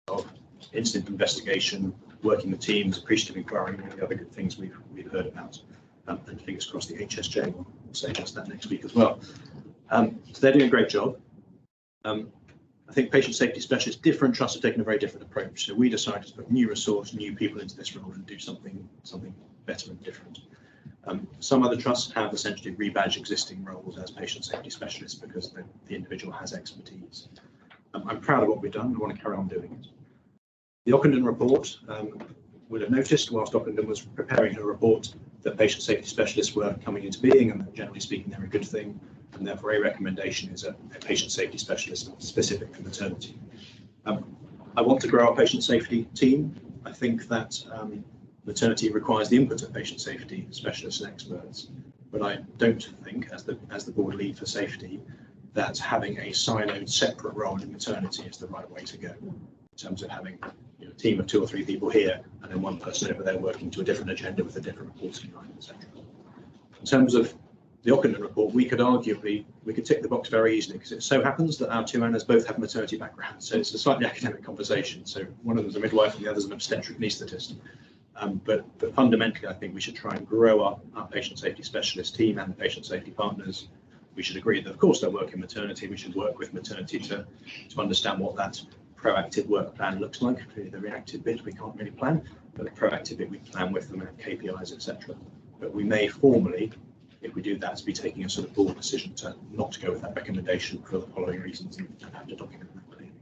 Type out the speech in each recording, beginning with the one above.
of incident investigation, working with teams, appreciative inquiry, and all the other good things we've heard about. And fingers crossed the HSJ will say just that next week as well. So they're doing a great job. I think patient safety specialists, different trusts have taken a very different approach. So we decided to put new resource, new people into this role and do something better and different. Some other trusts have essentially rebadged existing roles as patient safety specialists because the individual has expertise. I'm proud of what we've done. I want to carry on doing it. The Ockenden report would have noticed whilst Ockenden was preparing her report that patient safety specialists were coming into being, and that generally speaking they're a good thing, and therefore a recommendation is a patient safety specialist specific for maternity. I want to grow our patient safety team. I think that maternity requires the input of patient safety specialists and experts, but I don't think, as the board lead for safety, that having a siloed separate role in maternity is the right way to go, in terms of having a team of 2 or 3 people here and then one person over there working to a different agenda with a different reporting line, etc. In terms of the Ockenden report, we could tick the box very easily, because it so happens that our 2 Annas both have maternity backgrounds, so it's a slightly academic conversation. So one of them is a midwife and the other is an obstetric anaesthetist. But fundamentally, I think we should try and grow our patient safety specialist team and the patient safety partners. We should agree that, of course, they'll work in maternity. We should work with maternity to understand what that proactive work plan looks like. Clearly, the reactive bit we can't really plan, but the proactive bit we plan with them and KPIs, etc. But we may formally, if we do that, be taking a sort of board decision to not go with that recommendation for the following reasons and have to document that clearly.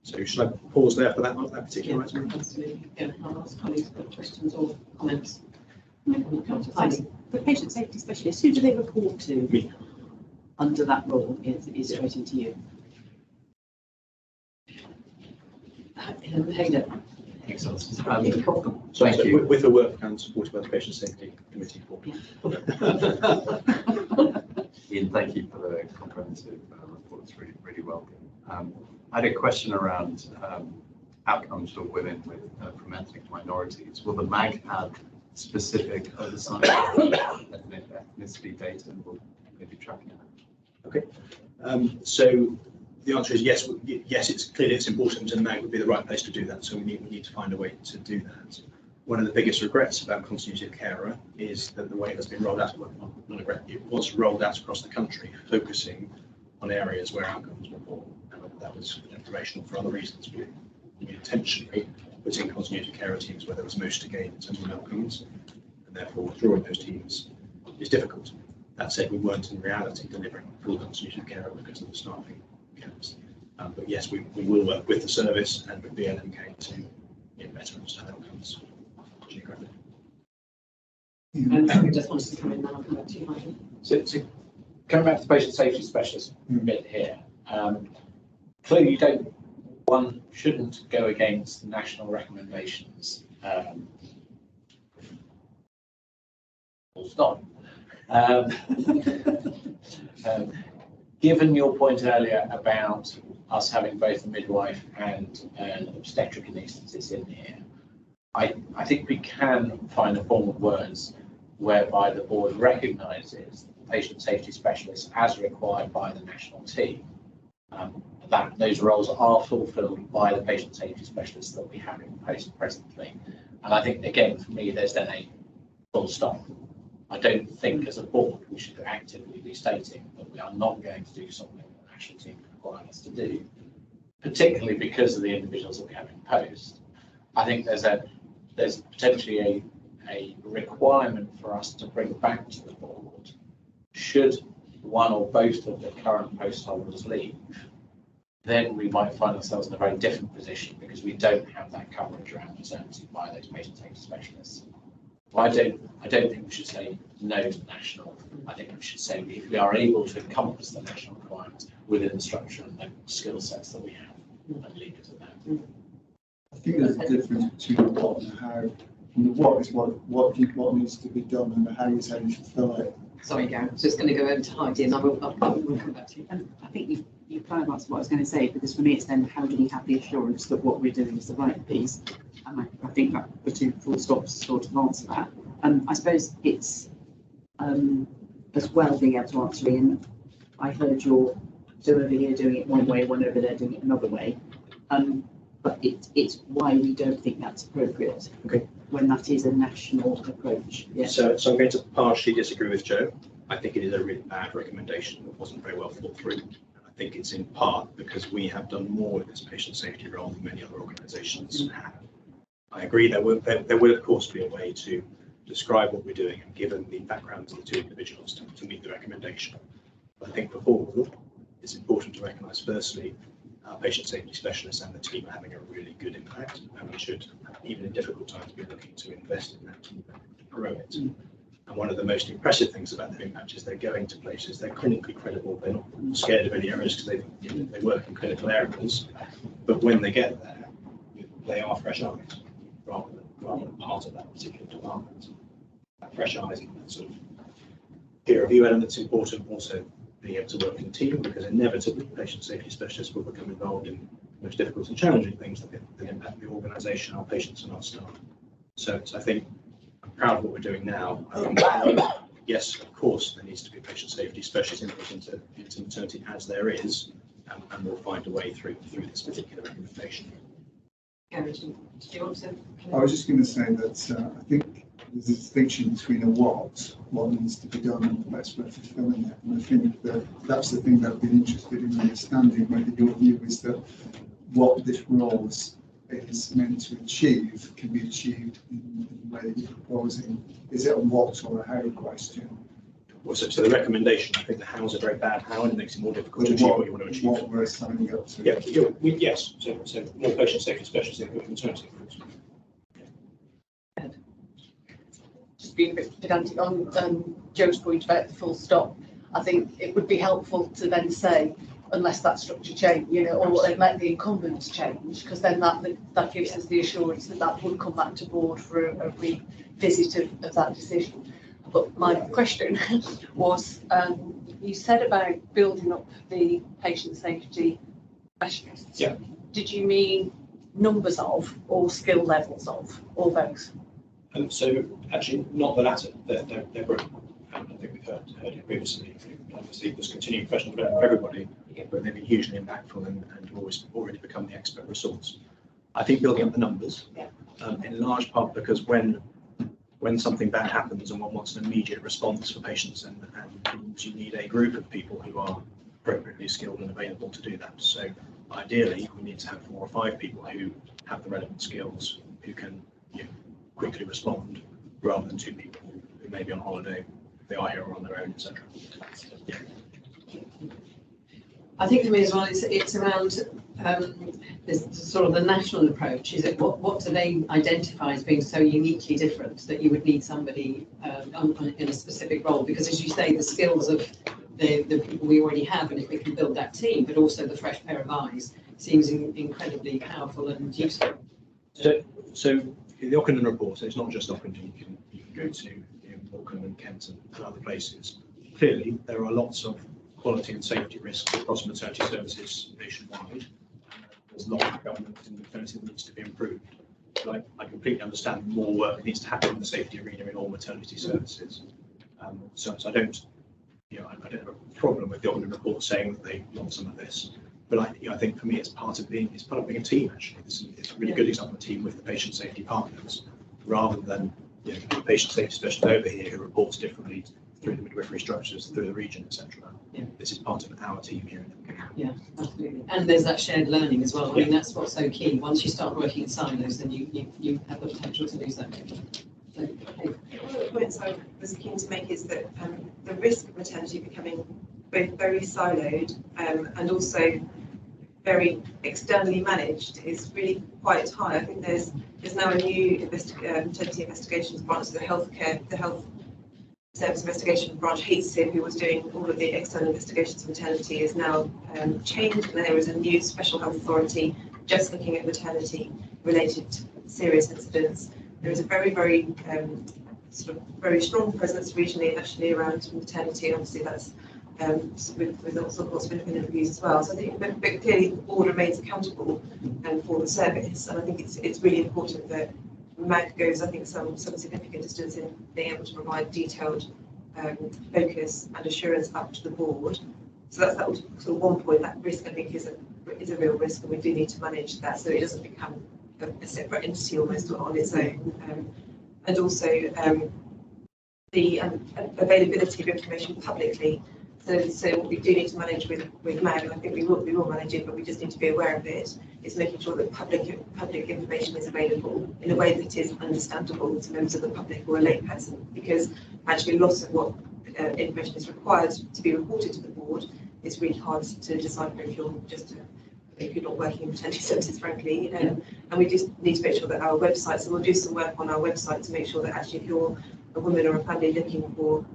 So should I pause there for that particular item? Absolutely. Yeah, I'll ask colleagues for questions or comments. The patient safety specialist, who do they report to? Me. Under that role is straight into you. Hayden. Excellent. Thank you. With the work plan supported by the patient safety committee. Ian, thank you for the comprehensive report. It's really welcome. I had a question around outcomes for women from ethnic minorities. Will the MAG have specific oversight of ethnicity data, and will they be tracking that? Okay. So the answer is yes. Yes, it's important, and MAG would be the right place to do that. So we need to find a way to do that. One of the biggest regrets about continuity of care is that the way it has been rolled out, well, not a regret, it was rolled out across the country, focusing on areas where outcomes were poor. And that was informational for other reasons. We intentionally put in continuity of care teams where there was most to gain in terms of outcomes, and therefore withdrawing those teams is difficult. That said, we weren't in reality delivering full continuity of care because of the staffing gaps. But yes, we will work with the service and with BLMK to better understand outcomes geographically. And we just wanted to come in, then I'll come back to you, Michael. So coming back to the patient safety specialist bit here, clearly one shouldn't go against national recommendations. Full stop. Given your point earlier about us having both a midwife and an obstetric anaesthetist in here, I think we can find a form of words whereby the board recognises patient safety specialists as required by the national team. That those roles are fulfilled by the patient safety specialists that we have in post presently. And I think, again, for me, there's then a full stop. I don't think as a board we should actively be stating that we are not going to do something that the national team require us to do, particularly because of the individuals that we have in post. I think there's potentially a requirement for us to bring back to the board should one or both of the current post holders leave. Then we might find ourselves in a very different position because we don't have that coverage around maternity by those patient safety specialists. I don't think we should say no to national. I think we should say if we are able to encompass the national requirements within the structure and the skill sets that we have, and leave it at that. I think there's a difference between what and how. And the what is what needs to be done, and the how is how you should fill it. Sorry, Gary, I was just going to go over to Heidi and I'll come back to you. And I think you kind of answered what I was going to say, because for me it's then how do we have the assurance that what we're doing is the right piece? And I think that the 2 full stops sort of answer that. I suppose it's as well being able to answer in. I heard your two over here doing it one way, one over there doing it another way. But but it's why we don't think that's appropriate. Okay. When that is a national approach. Yeah. So I'm going to partially disagree with Joe. I think it is a really bad recommendation that wasn't very well thought through. And I think it's in part because we have done more with this patient safety role than many other organisations have. I agree there will of course be a way to describe what we're doing and given the backgrounds of the two individuals to meet the recommendation. But I think for all, it's important to recognise firstly our patient safety specialists and the team are having a really good impact, and we should, even in difficult times, be looking to invest in that team and grow it. And one of the most impressive things about their impact is they're going to places, they're clinically credible, they're not scared of any errors because they work in clinical areas, but when they get there, they are fresh eyes rather than part of that particular department. That fresh eyes and that sort of peer review element's important, also being able to work in a team, because inevitably patient safety specialists will become involved in the most difficult and challenging things that impact the organisation, our patients and our staff. So I think I'm proud of what we're doing now. I think, yes, of course, there needs to be a patient safety specialist input into maternity as there is, and we'll find a way through this particular recommendation. Gary, did you want to? I was just going to say that I think there's a distinction between a what needs to be done, and the best way of fulfilling it. And I think that that's the thing that I've been interested in understanding, whether your view is that what this role is meant to achieve can be achieved in the way that you're proposing. Is it a what or a how question? Well, so the recommendation, I think the how is a very bad how, and it makes it more difficult to achieve what you want to achieve. What we're signing up to. Yes, so more patient safety specialists input in maternity, of course. Just being a bit pedantic on Joe's point about the full stop, I think it would be helpful to then say, unless that structure change, or let the incumbents change, because then that gives us the assurance that would come back to board for a revisit of that decision. But my question was, you said about building up the patient safety specialists. Yeah. Did you mean numbers of, or skill levels of, or both? So actually, not the latter. They're brilliant. I think we've heard it previously. Obviously, there's continuing professional development for everybody, but they've been hugely impactful and already become the expert resource. I think building up the numbers, in large part because when something bad happens and one wants an immediate response for patients and you need a group of people who are appropriately skilled and available to do that. So ideally, we need to have 4 or 5 people who have the relevant skills, who can quickly respond, rather than 2 people who may be on holiday, they are here or on their own, etc. Yeah. I think for me as well, it's around this sort of the national approach. Is it what do they identify as being so uniquely different that you would need somebody in a specific role? Because as you say, the skills of the people we already have, and if we can build that team, but also the fresh pair of eyes, seems incredibly powerful and useful. So the Ockenden report, so it's not just Ockenden, you can go to Morecambe and Kent and other places. Clearly, there are lots of quality and safety risks across maternity services nationwide. There's a lot of government in maternity that needs to be improved. But I completely understand more work needs to happen in the safety arena in all maternity services. So I don't have a problem with the Ockenden report saying that they want some of this. But I think for me, it's part of being a team. Actually, it's a really good example of a team with the patient safety partners, rather than the patient safety specialist over here who reports differently through the midwifery structures, through the region, etc. Yeah. This is part of our team here. Yeah, absolutely. And there's that shared learning as well. I mean, that's what's so key. Once you start working in silos, then you have the potential to lose that. So, one of the points I was keen to make is that the risk of maternity becoming both very siloed and also very externally managed is really quite high. I think there's now a new maternity investigations branch, the health service investigation branch, HATESIB, who was doing all of the external investigations of maternity, is now changed, and there is a new special health authority just looking at maternity related serious incidents. There is a very, very sort of very strong presence regionally and nationally around maternity, and obviously that's with lots of independent reviews as well. So I think, but clearly the board remains accountable for the service, and I think it's really important that MAG goes, I think, some significant distance in being able to provide detailed focus and assurance up to the board. So that was sort of one point. That risk, I think, is is a real risk, and we do need to manage that so it doesn't become a separate entity almost on its own. And also the availability of information publicly. So what we do need to manage with MAG, and I think we will manage it, but we just need to be aware of it, is making sure that public information is available in a way that is understandable to members of the public or a layperson, because actually lots of what information is required to be reported to the board is really hard to decipher if you're not working in maternity services, frankly. And we just need to make sure that our website, so we'll do some work on our website to make sure that actually if you're a woman or a family looking for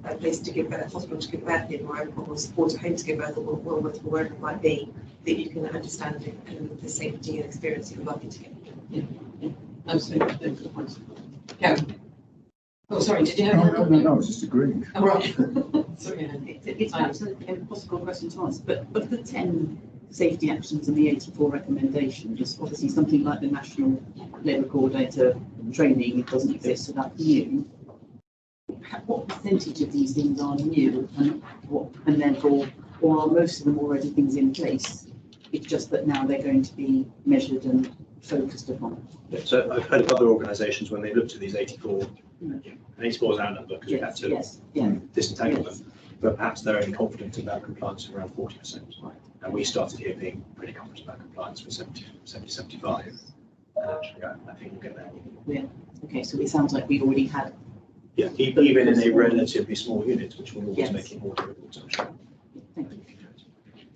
a place to give birth, a hospital to give birth in, or support at home to give birth, or wherever it might be, that you can understand the safety and experience you're likely to get. Yeah. Absolutely. Good point. Karen. Oh, sorry, did you have? No, I was just agreeing. Oh, right. Sorry, It's perhaps an impossible question to answer, but of the 10 safety actions and the 84 recommendations, obviously something like the National Labour Coordinator training doesn't exist, so that's new. What percentage of these things are new, and therefore, or are most of them already things in place? It's just that now they're going to be measured and focused upon. Yeah, so I've heard of other organisations when they looked at these 84, and 84 is our number because we had to disentangle them, but perhaps they're only confident about compliance around 40%. Right. And we started here being pretty confident about compliance for 75. Yeah, I think we'll get there. Yeah. Okay, so it sounds like we've already had. Yeah, even in a relatively small unit, which will always make it more difficult to achieve. Thank you.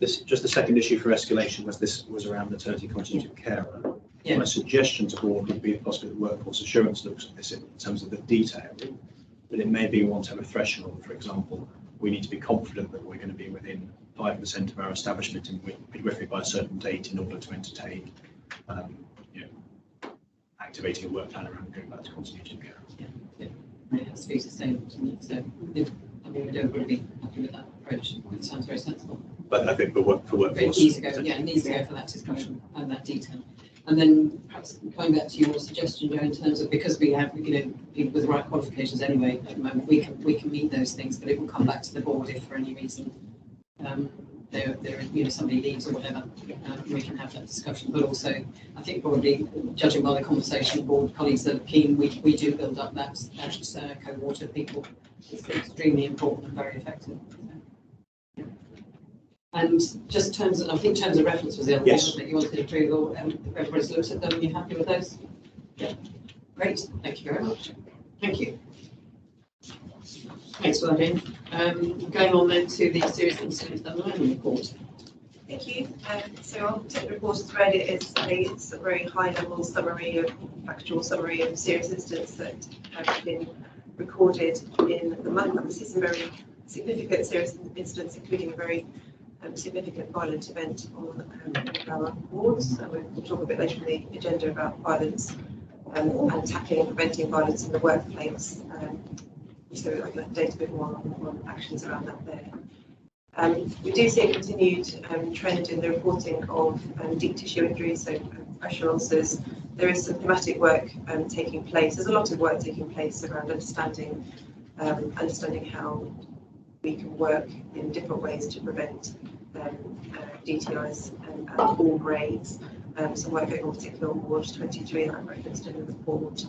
Just the second issue for escalation was around maternity continuity of carer. Yeah. My suggestion to board would be possibly the workforce assurance looks at this in terms of the detail, but it may be we want to have a threshold. For example, we need to be confident that we're going to be within 5% of our establishment in midwifery by a certain date in order to entertain activating a work plan around going back to continuity of care. Yeah. It has to be sustainable, doesn't it? So, we don't really happy with that approach. It sounds very sensible. But I think for workforce, it needs to go for that discussion and that detail. And then perhaps going back to your suggestion, Joe, in terms of, because we have, people with the right qualifications anyway at the moment, we can meet those things, but it will come back to the board if for any reason somebody leaves or whatever. We can have that discussion. But also, I think probably judging by the conversation, the board colleagues are keen. We do build up that cohort of people. It's extremely important and very effective. So. And just terms of reference was the other thing that you wanted approval, and everybody's looked at them. Are you happy with those? Yeah. Great. Thank you very much. Thank you. Thanks for that, Ian. Going on then to the serious incident and learning report. Thank you. So I'll take the report as read. It's a very high-level factual summary of serious incidents that have been recorded in the month. And this is a very significant serious incidents, including a very significant violent event on our wards. So we'll talk a bit later in the agenda about violence and tackling and preventing violence in the workplace. So I can update a bit more on actions around that there. We do see a continued trend in the reporting of deep tissue injuries, so pressure ulcers. There is some thematic work taking place. There's a lot of work taking place around understanding how we can work in different ways to prevent DTIs at all grades. Some work going on particularly on Ward 23 that I referenced in the report.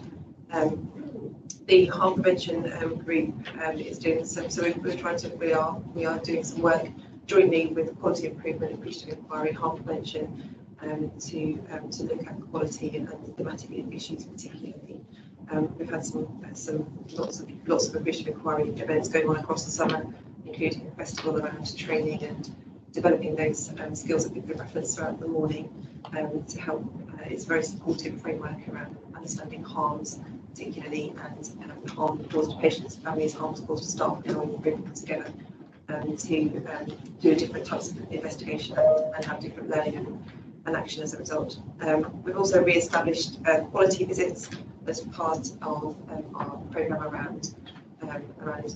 The harm prevention group is doing some, so we are doing some work jointly with quality improvement, appreciative inquiry, harm prevention, to look at quality and thematic issues particularly. We've had lots of appreciative inquiry events going on across the summer, including a festival around training and developing those skills that we've referenced throughout the morning to help. It's a very supportive framework around understanding harms, particularly, and harm caused to patients, families, harms caused to staff, and how we bring them together to do different types of investigation and have different learning and action as a result. We've also re-established quality visits as part of our programme around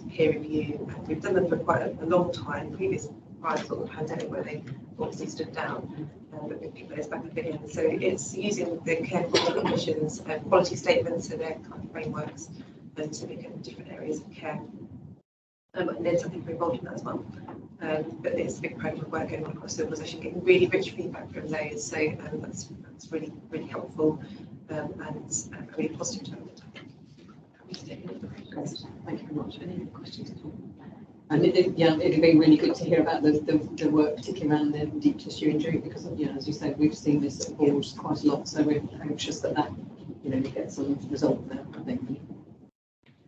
peer review. And we've done them for quite a long time, prior to the pandemic, where they obviously stood down, but we've picked those back up again. So it's using the care quality commission's quality statements, so their kind of frameworks, to look at different areas of care. And then something we're involved in that as well. But it's a big program of work going on across the organisation, getting really rich feedback from those. So that's really, really helpful and a really positive development. Thank you very much. Any other questions at all? And it'd be really good to hear about the work, particularly around the deep tissue injury, because as you said, we've seen this at board quite a lot, so we're anxious that we get some result there, I think.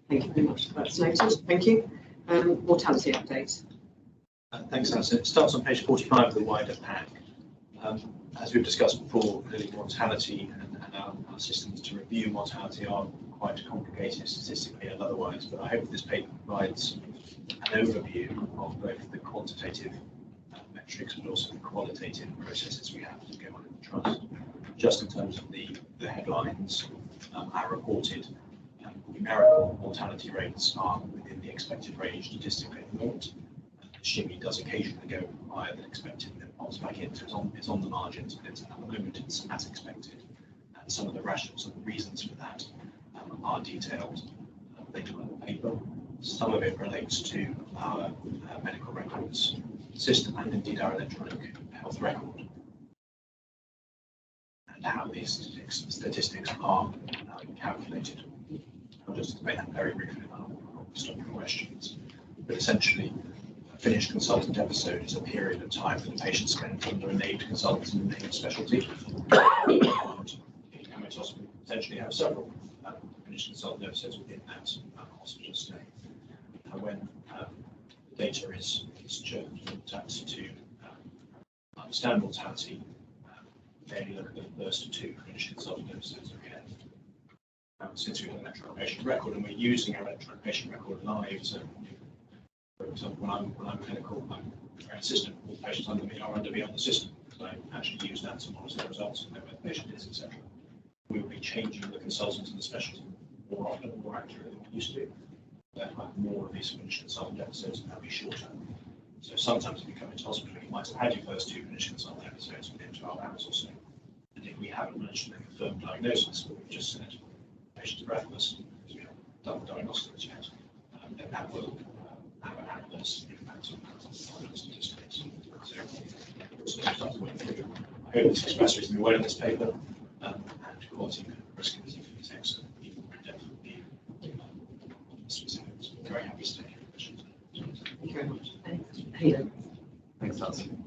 Thank you very much. That's noted. Thank you. Mortality update. Thanks, Alison. It starts on page 45 of the wider pack. As we've discussed before, clearly mortality and our systems to review mortality are quite complicated statistically and otherwise, but I hope this paper provides an overview of both the quantitative metrics but also the qualitative processes we have to go on in the trust. Just in terms of the headlines, our reported numerical mortality rates are within the expected range statistically at the moment. The shimmy does occasionally go higher than expected and then pops back in, so it's on the margins, but at the moment it's as expected. And some of the reasons for that are detailed later on in the paper. Some of it relates to our medical records system and indeed our electronic health record and how these statistics are calculated. I'll just explain that very briefly and I'll stop for questions. But essentially, a finished consultant episode is a period of time that the patient spends under a named consultant in a named specialty. And Emirates Hospital potentially have several finished consultant episodes within that hospital stay. When the data is looked at to understand mortality, then you look at the first two finished consultant episodes that we have. Since we have an electronic patient record and we're using our electronic patient record live, so for example, when I'm clinical, I'm very assistant, all the patients under me are under me on the system, because I actually use that to monitor the results and know where the patient is, etc. We will be changing the consultants and the specialty more often, more accurately than we used to. Therefore, more of these finished consultant episodes and they'll be shorter. So sometimes if you come into hospital, you might have had your first two finished consultant episodes within 12 hours or so. And if we haven't managed to make a firm diagnosis, what we've just said, the patient's breathless, because we haven't done the diagnostics yet, then that will have an adverse impact on statistics. So I hope this express reasonably well in this paper, and quality risk is excellent. Specifics. Very happy to take your questions. Thank you very much. Hayden. Thanks, Alison.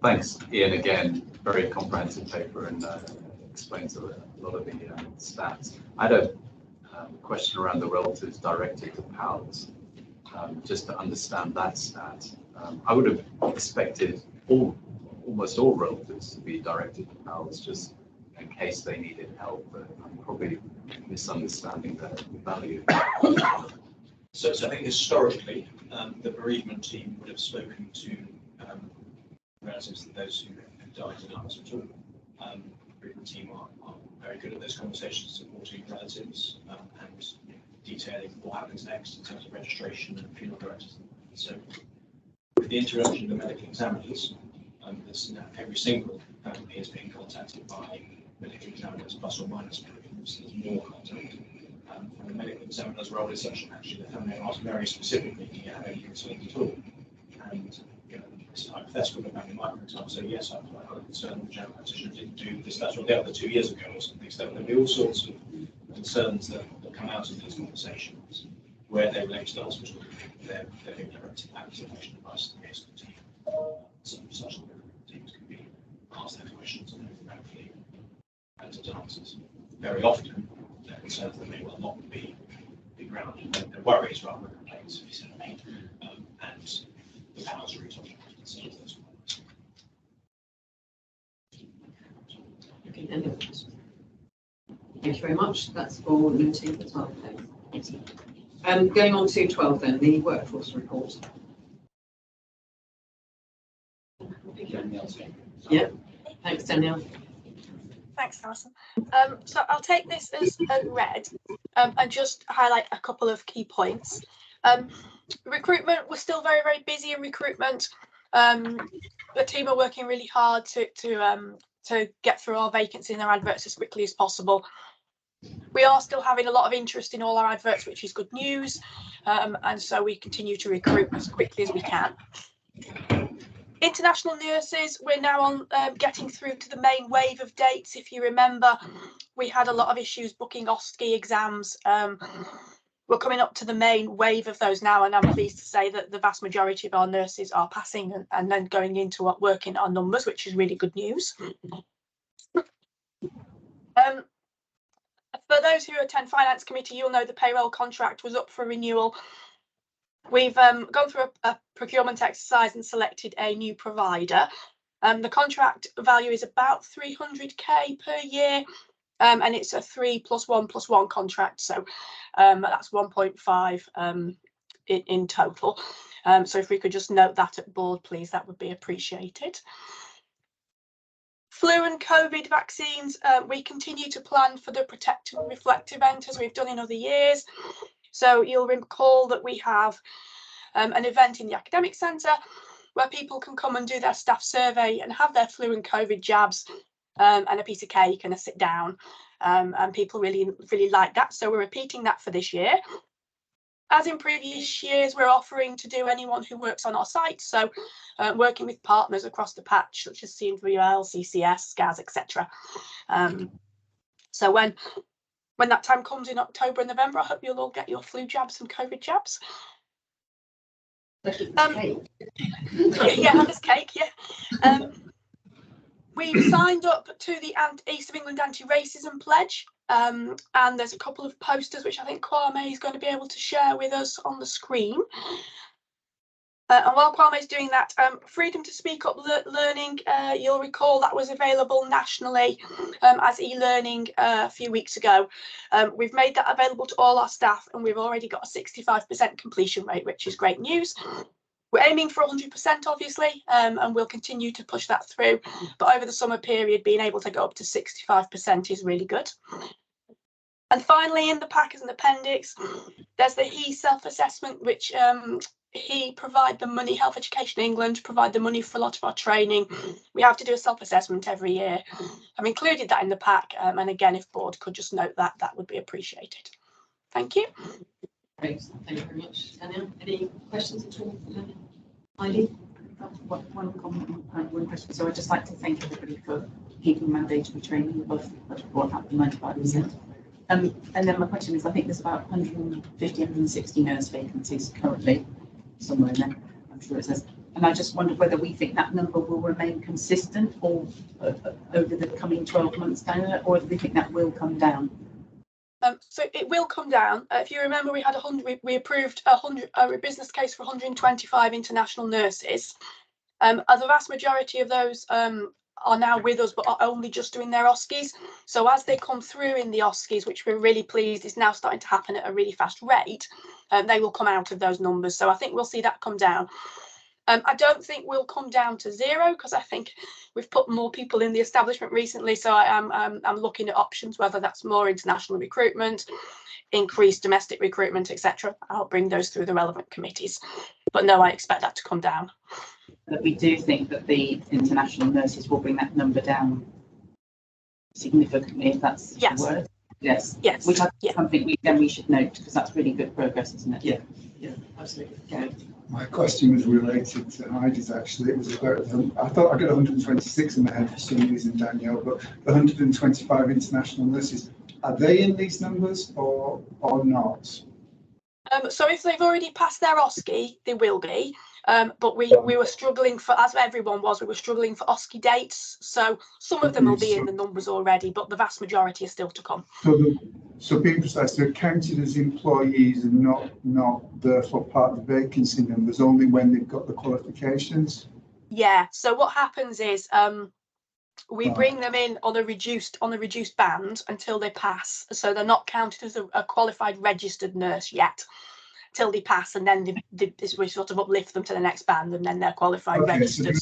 Thanks, Ian, again. Very comprehensive paper and explains a lot of the stats. I had a question around the relatives directed to PALS. Just to understand that stat, I would have expected almost all relatives to be directed to PALS just in case they needed help, but I'm probably misunderstanding the value. So I think historically, the bereavement team would have spoken to relatives of those who have died in hospital. The bereavement team are very good at those conversations, supporting relatives and detailing what happens next in terms of registration and funeral directors. So with the introduction of the medical examiners, every single family is being contacted by medical examiners plus or minus bereavements. There's more contact. And the medical examiner's role is such that actually the family are asked very specifically, do you have any concern at all? And it's hypothetical, the family might, for example, say, yes, I've got a concern, the general practitioner didn't do this, that, or the other 2 years ago or something. So there'll be all sorts of concerns that come out of these conversations where they relate to the hospital. They're being directed back to patient advice and the team. Such that the teams can be asked their questions and hopefully answered answers. Very often, their concerns that may well not be grounded. Their worries rather than complaints, if you see what I mean. And the PALS route often concerns those ones. Okay, any other questions? Thank you very much. That's for Luton as well. Thanks. Going on to 12 then, the workforce report. Yeah, thanks, Danielle. Thanks, Alison. So I'll take this as read and just highlight a couple of key points. Recruitment, we're still very, very busy in recruitment. The team are working really hard to get through our vacancies and our adverts as quickly as possible. We are still having a lot of interest in all our adverts, which is good news. And so we continue to recruit as quickly as we can. International nurses, we're now on getting through to the main wave of dates. If you remember, we had a lot of issues booking OSCE exams. We're coming up to the main wave of those now, and I'm pleased to say that the vast majority of our nurses are passing and then going into working our numbers, which is really good news. For those who attend Finance Committee, you'll know the payroll contract was up for renewal. We've gone through a procurement exercise and selected a new provider. The contract value is about 300k per year, and it's a 3+1+1 contract, so that's 1.5 in total. So if we could just note that at board, please, that would be appreciated. Flu and COVID vaccines, we continue to plan for the Protect and Reflect event as we've done in other years. So you'll recall that we have an event in the Academic Centre where people can come and do their staff survey and have their flu and COVID jabs and a piece of cake and a sit down. And people really like that. So we're repeating that for this year. As in previous years, we're offering to do anyone who works on our site. So working with partners across the patch, such as CNWL, CCS, SCAS, etc. So when that time comes in October and November, I hope you'll all get your flu jabs and COVID jabs. Yeah, this cake, yeah. We've signed up to the East of England Anti-Racism Pledge, and there's a couple of posters which I think Kwame is going to be able to share with us on the screen. And while Kwame is doing that, Freedom to Speak Up Learning, you'll recall that was available nationally as e-learning a few weeks ago. We've made that available to all our staff, and we've already got a 65% completion rate, which is great news. We're aiming for 100%, obviously, and we'll continue to push that through. But over the summer period, being able to go up to 65% is really good. And finally, in the pack as an appendix, there's the HE self-assessment, which HE provide the money, Health Education England provide the money for a lot of our training. We have to do a self-assessment every year. I've included that in the pack, and again, if board could just note that, that would be appreciated. Thank you. Great, thank you very much, Danielle. Any questions at all? Heidi? One comment and one question. So I'd just like to thank everybody for keeping mandatory training above what happened 95%. And then my question is, I think there's about 150, 160 nurse vacancies currently, somewhere in there, I'm sure it says. And I just wondered whether we think that number will remain consistent or over the coming 12 months, Daniel, or do we think that will come down? So it will come down. If you remember, we had we approved a business case for 125 international nurses. The vast majority of those are now with us, but are only just doing their OSCEs. So as they come through in the OSCEs, which we're really pleased is now starting to happen at a really fast rate, they will come out of those numbers. So I think we'll see that come down. I don't think we'll come down to zero because I think we've put more people in the establishment recently. So I'm looking at options, whether that's more international recruitment, increased domestic recruitment, etc. I'll bring those through the relevant committees. But no, I expect that to come down. But we do think that the international nurses will bring that number down significantly, if that's the word. Yes. Yes. Which is something we should note, because that's really good progress, isn't it? Yeah, absolutely. Yeah. My question was related to Heidi's actually. It was about, I thought I got 126 in my head for some reason, Danielle, but 125 international nurses, are they in these numbers or not? So if they've already passed their OSCE, they will be. But we were struggling for, as everyone was, we were struggling for OSCE dates. So some of them will be in the numbers already, but the vast majority are still to come. So being precise, they're counted as employees and not therefore part of the vacancy numbers, only when they've got the qualifications? Yeah. So what happens is we bring them in on a reduced band until they pass. So they're not counted as a qualified registered nurse yet, till they pass, and then we sort of uplift them to the next band, and then they're qualified registered.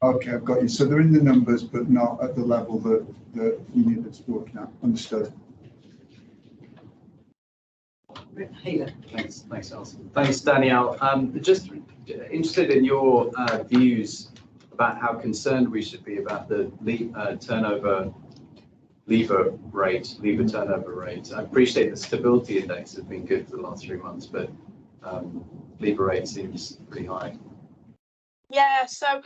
Okay, I've got you. So they're in the numbers, but not at the level that you need them to be working at. Understood. Thanks, Alison. Thanks, Danielle. Just interested in your views about how concerned we should be about the leaver turnover rate. I appreciate the stability index has been good for the last 3 months, but leaver rate seems pretty high. Yeah, so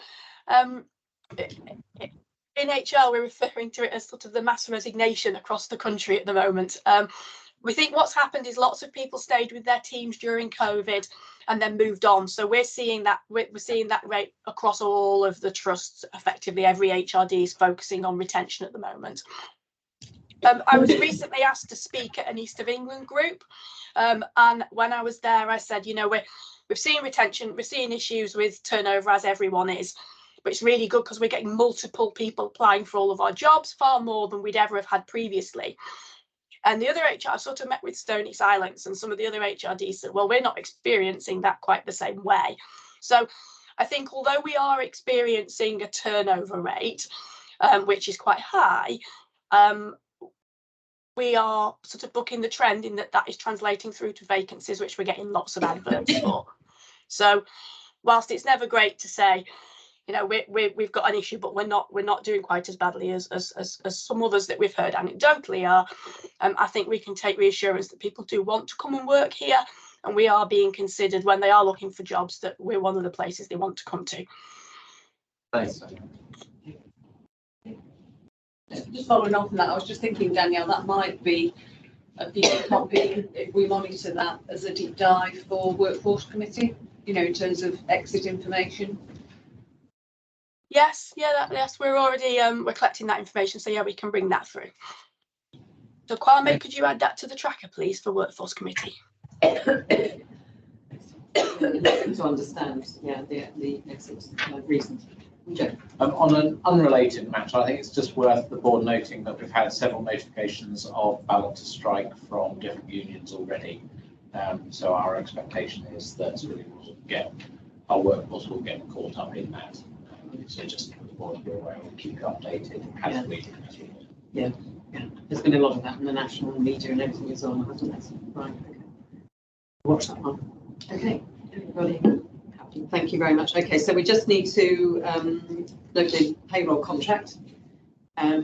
in HR, we're referring to it as sort of the mass resignation across the country at the moment. We think what's happened is lots of people stayed with their teams during COVID and then moved on. So we're seeing that rate across all of the trusts. Effectively, every HRD is focusing on retention at the moment. I was recently asked to speak at an East of England group, and when I was there, I said, you know, we've seen retention, we're seeing issues with turnover, as everyone is, but it's really good because we're getting multiple people applying for all of our jobs, far more than we'd ever have had previously. And the other HR sort of met with stony silence, and some of the other HRDs said, well, we're not experiencing that quite the same way. So I think although we are experiencing a turnover rate, which is quite high, we are sort of bucking the trend in that is translating through to vacancies, which we're getting lots of adverts for. So whilst it's never great to say, you know, we've got an issue, but we're not doing quite as badly as some others that we've heard anecdotally are. I think we can take reassurance that people do want to come and work here, and we are being considered when they are looking for jobs, that we're one of the places they want to come to. Thanks. Just following on from that, I was just thinking, Danielle, that might be a piece of copy if we monitor that as a deep dive for Workforce Committee, you know, in terms of exit information. Yes, yeah, yes, we're already we're collecting that information, so yeah, we can bring that through. So Kwame, could you add that to the tracker, please, for Workforce Committee? To understand, yeah, the exit reasons. On an unrelated matter, I think it's just worth the board noting that we've had several notifications of ballot to strike from different unions already. So our expectation is that our workforce will get caught up in that. So just for the board to be aware, we'll keep you updated as we continue. Yeah, there's been a lot of that in the national media and everything as well, hasn't there? Right, okay. Watch that one. Okay, everybody. Thank you very much. Okay, so we just need to note the payroll contract, I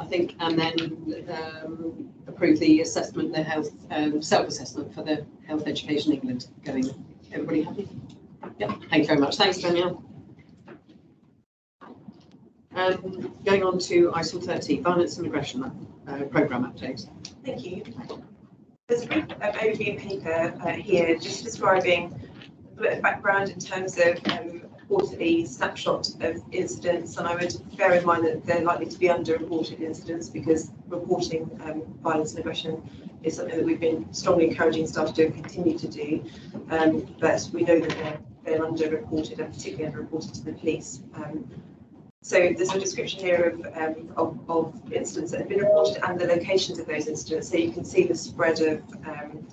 think, and then approve the assessment, the health self-assessment for the Health Education England going. Everybody happy? Yeah, thank you very much. Thanks, Danielle. Going on to item 30, violence and aggression programme update. Thank you. There's a brief overview paper here just describing a bit of background in terms of quarterly snapshot of incidents, and I would bear in mind that they're likely to be underreported incidents because reporting violence and aggression is something that we've been strongly encouraging staff to do and continue to do, but we know that they're underreported and particularly underreported to the police. So there's a description here of incidents that have been reported and the locations of those incidents, so you can see the spread of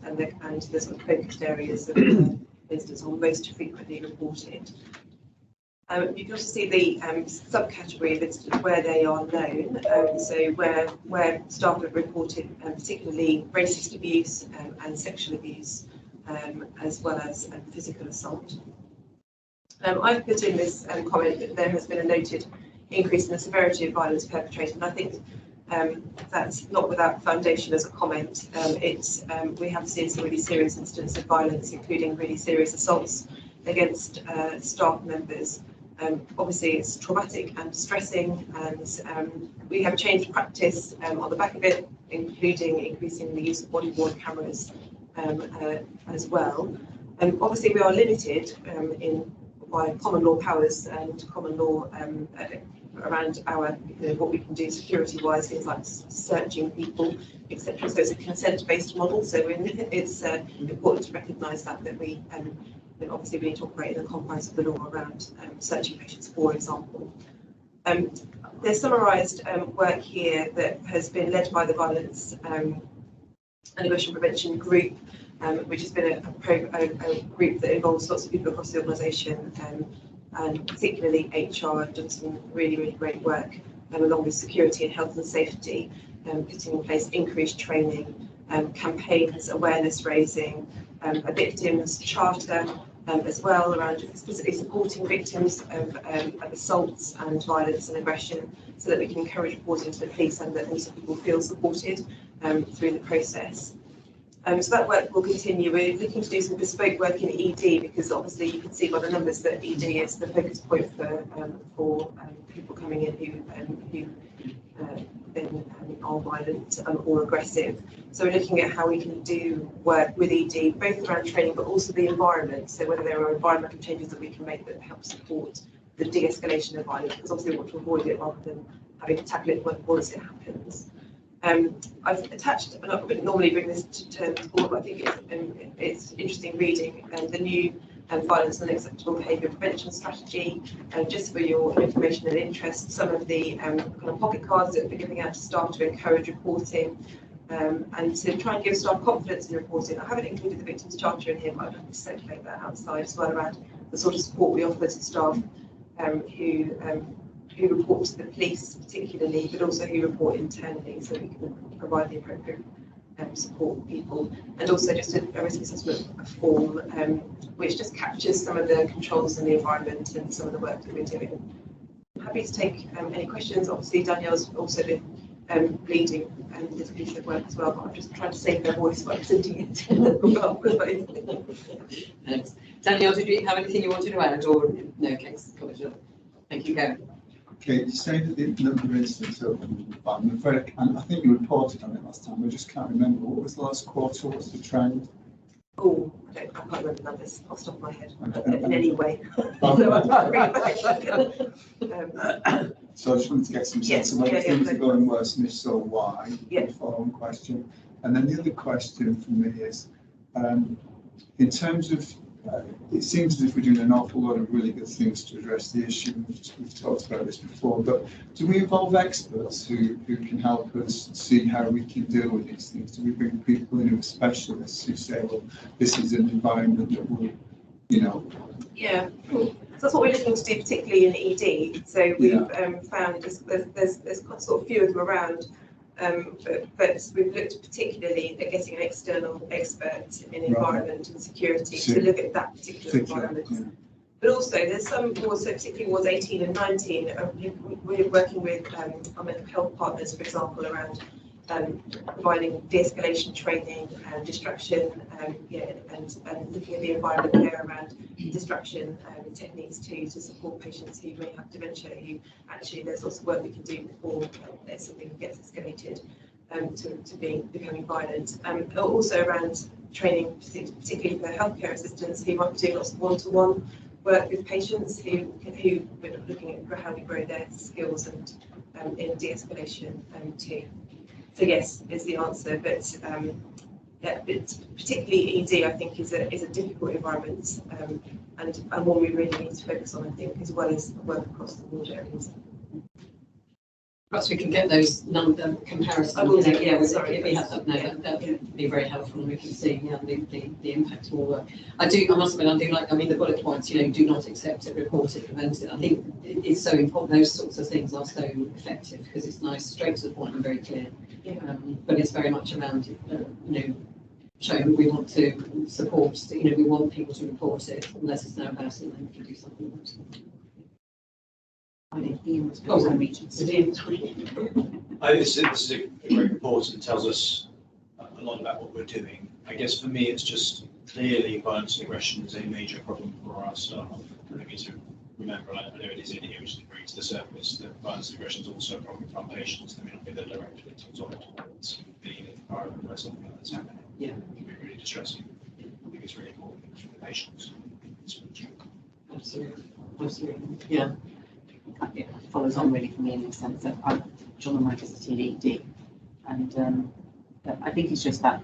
and the sort of focused areas of incidents, or most frequently reported. You can also see the subcategory of incidents where they are known, so where staff have reported particularly racist abuse and sexual abuse, as well as physical assault. I've put in this comment that there has been a noted increase in the severity of violence perpetrated, and I think that's not without foundation as a comment. We have seen some really serious incidents of violence, including really serious assaults against staff members. Obviously, it's traumatic and distressing, and we have changed practice on the back of it, including increasing the use of body-worn cameras as well. Obviously, we are limited by common law powers and common law around our what we can do security-wise, things like searching people, etc. So it's a consent-based model. So it's important to recognise that we obviously we need to operate in the confines of the law around searching patients, for example. There's summarised work here that has been led by the Violence and Aggression Prevention Group, which has been a group that involves lots of people across the organisation, and particularly HR have done some really, really great work along with security and health and safety, putting in place increased training, campaigns, awareness raising, a victims charter as well around specifically supporting victims of assaults and violence and aggression, so that we can encourage reporting to the police and that also people feel supported through the process. So that work will continue. We're looking to do some bespoke work in ED because obviously you can see by the numbers that ED is the focus point for people coming in who then are violent or aggressive. So we're looking at how we can do work with ED, both around training but also the environment. So whether there are environmental changes that we can make that help support the de-escalation of violence, because obviously we want to avoid it rather than having to tackle it once it happens. I've attached, and I wouldn't normally bring this to terms, but I think it's interesting reading the new violence and unacceptable behaviour prevention strategy. Just for your information and interest, some of the kind of pocket cards that we're giving out to staff to encourage reporting and to try and give staff confidence in reporting. I haven't included the Victims Charter in here, but I'd like to circulate that outside as well around the sort of support we offer to staff who report to the police particularly, but also who report internally, so we can provide the appropriate support for people. And also just a risk assessment form, which just captures some of the controls in the environment and some of the work that we're doing. I'm happy to take any questions. Obviously, Danielle's also been leading this piece of work as well, but I'm just trying to save their voice by presenting it. Thanks. Danielle, did you have anything you wanted to add, or no case? Thank you, Gary. Okay, you say that the number of incidents are I'm afraid, and I think you reported on it last time, I just can't remember. What was the last quarter? What's the trend? Oh, I can't remember the numbers off the top of my head in any way. So I just wanted to get some sense of whether things are going worse, and if so, why? Follow-on question. And then the other question for me is, in terms of, it seems as if we're doing an awful lot of really good things to address the issue. We've talked about this before, but do we involve experts who can help us see how we can deal with these things? Do we bring people in who are specialists who say, well, this is an environment that will, you know? Yeah, so that's what we're looking to do, particularly in ED. So we've found there's sort of few of them around. But we've looked particularly at getting an external expert in environment and security to look at that particular environment. Yeah. But also there's some wards, so particularly wards 18 and 19, we're working with our mental health partners, for example, around providing de-escalation training and distraction, and looking at the environment there around distraction techniques too, to support patients who may have dementia, who actually there's lots of work we can do before something gets escalated to becoming violent. Also around training, particularly for healthcare assistants who might be doing lots of one-to-one work with patients who we're looking at how we grow their skills and in de-escalation too. So yes, is the answer, but it's particularly ED, I think, is a difficult environment, and one we really need to focus on, I think, as well as work across the ward areas. Perhaps we can get those number comparisons. I will do. Yeah, Sorry, if we have that, that would be very helpful, and we can see the impact of all work. I must admit, I do like. I mean, the bullet points. Do not accept it, report it, prevent it. I think it's so important. Those sorts of things are so effective because it's nice, straight to the point, and very clear. Yeah. But it's very much around showing that we want to support. We want people to report it, let us know about it, and then we can do something about it. I think Ian was Oh, going I think this is a great report and tells us a lot about what we're doing. I guess for me, it's just clearly violence and aggression is a major problem for our staff. And we need to remember, I know it is in here, which is bringing to the surface, that violence and aggression is also a problem for our patients. They may not be the direct victims of it, but it's being in an environment where something like that's happening. Yeah, it can be really distressing. I think it's really important for the patients. Absolutely. Yeah. It follows on really for me in the sense that John and I visited ED, and I think it's just that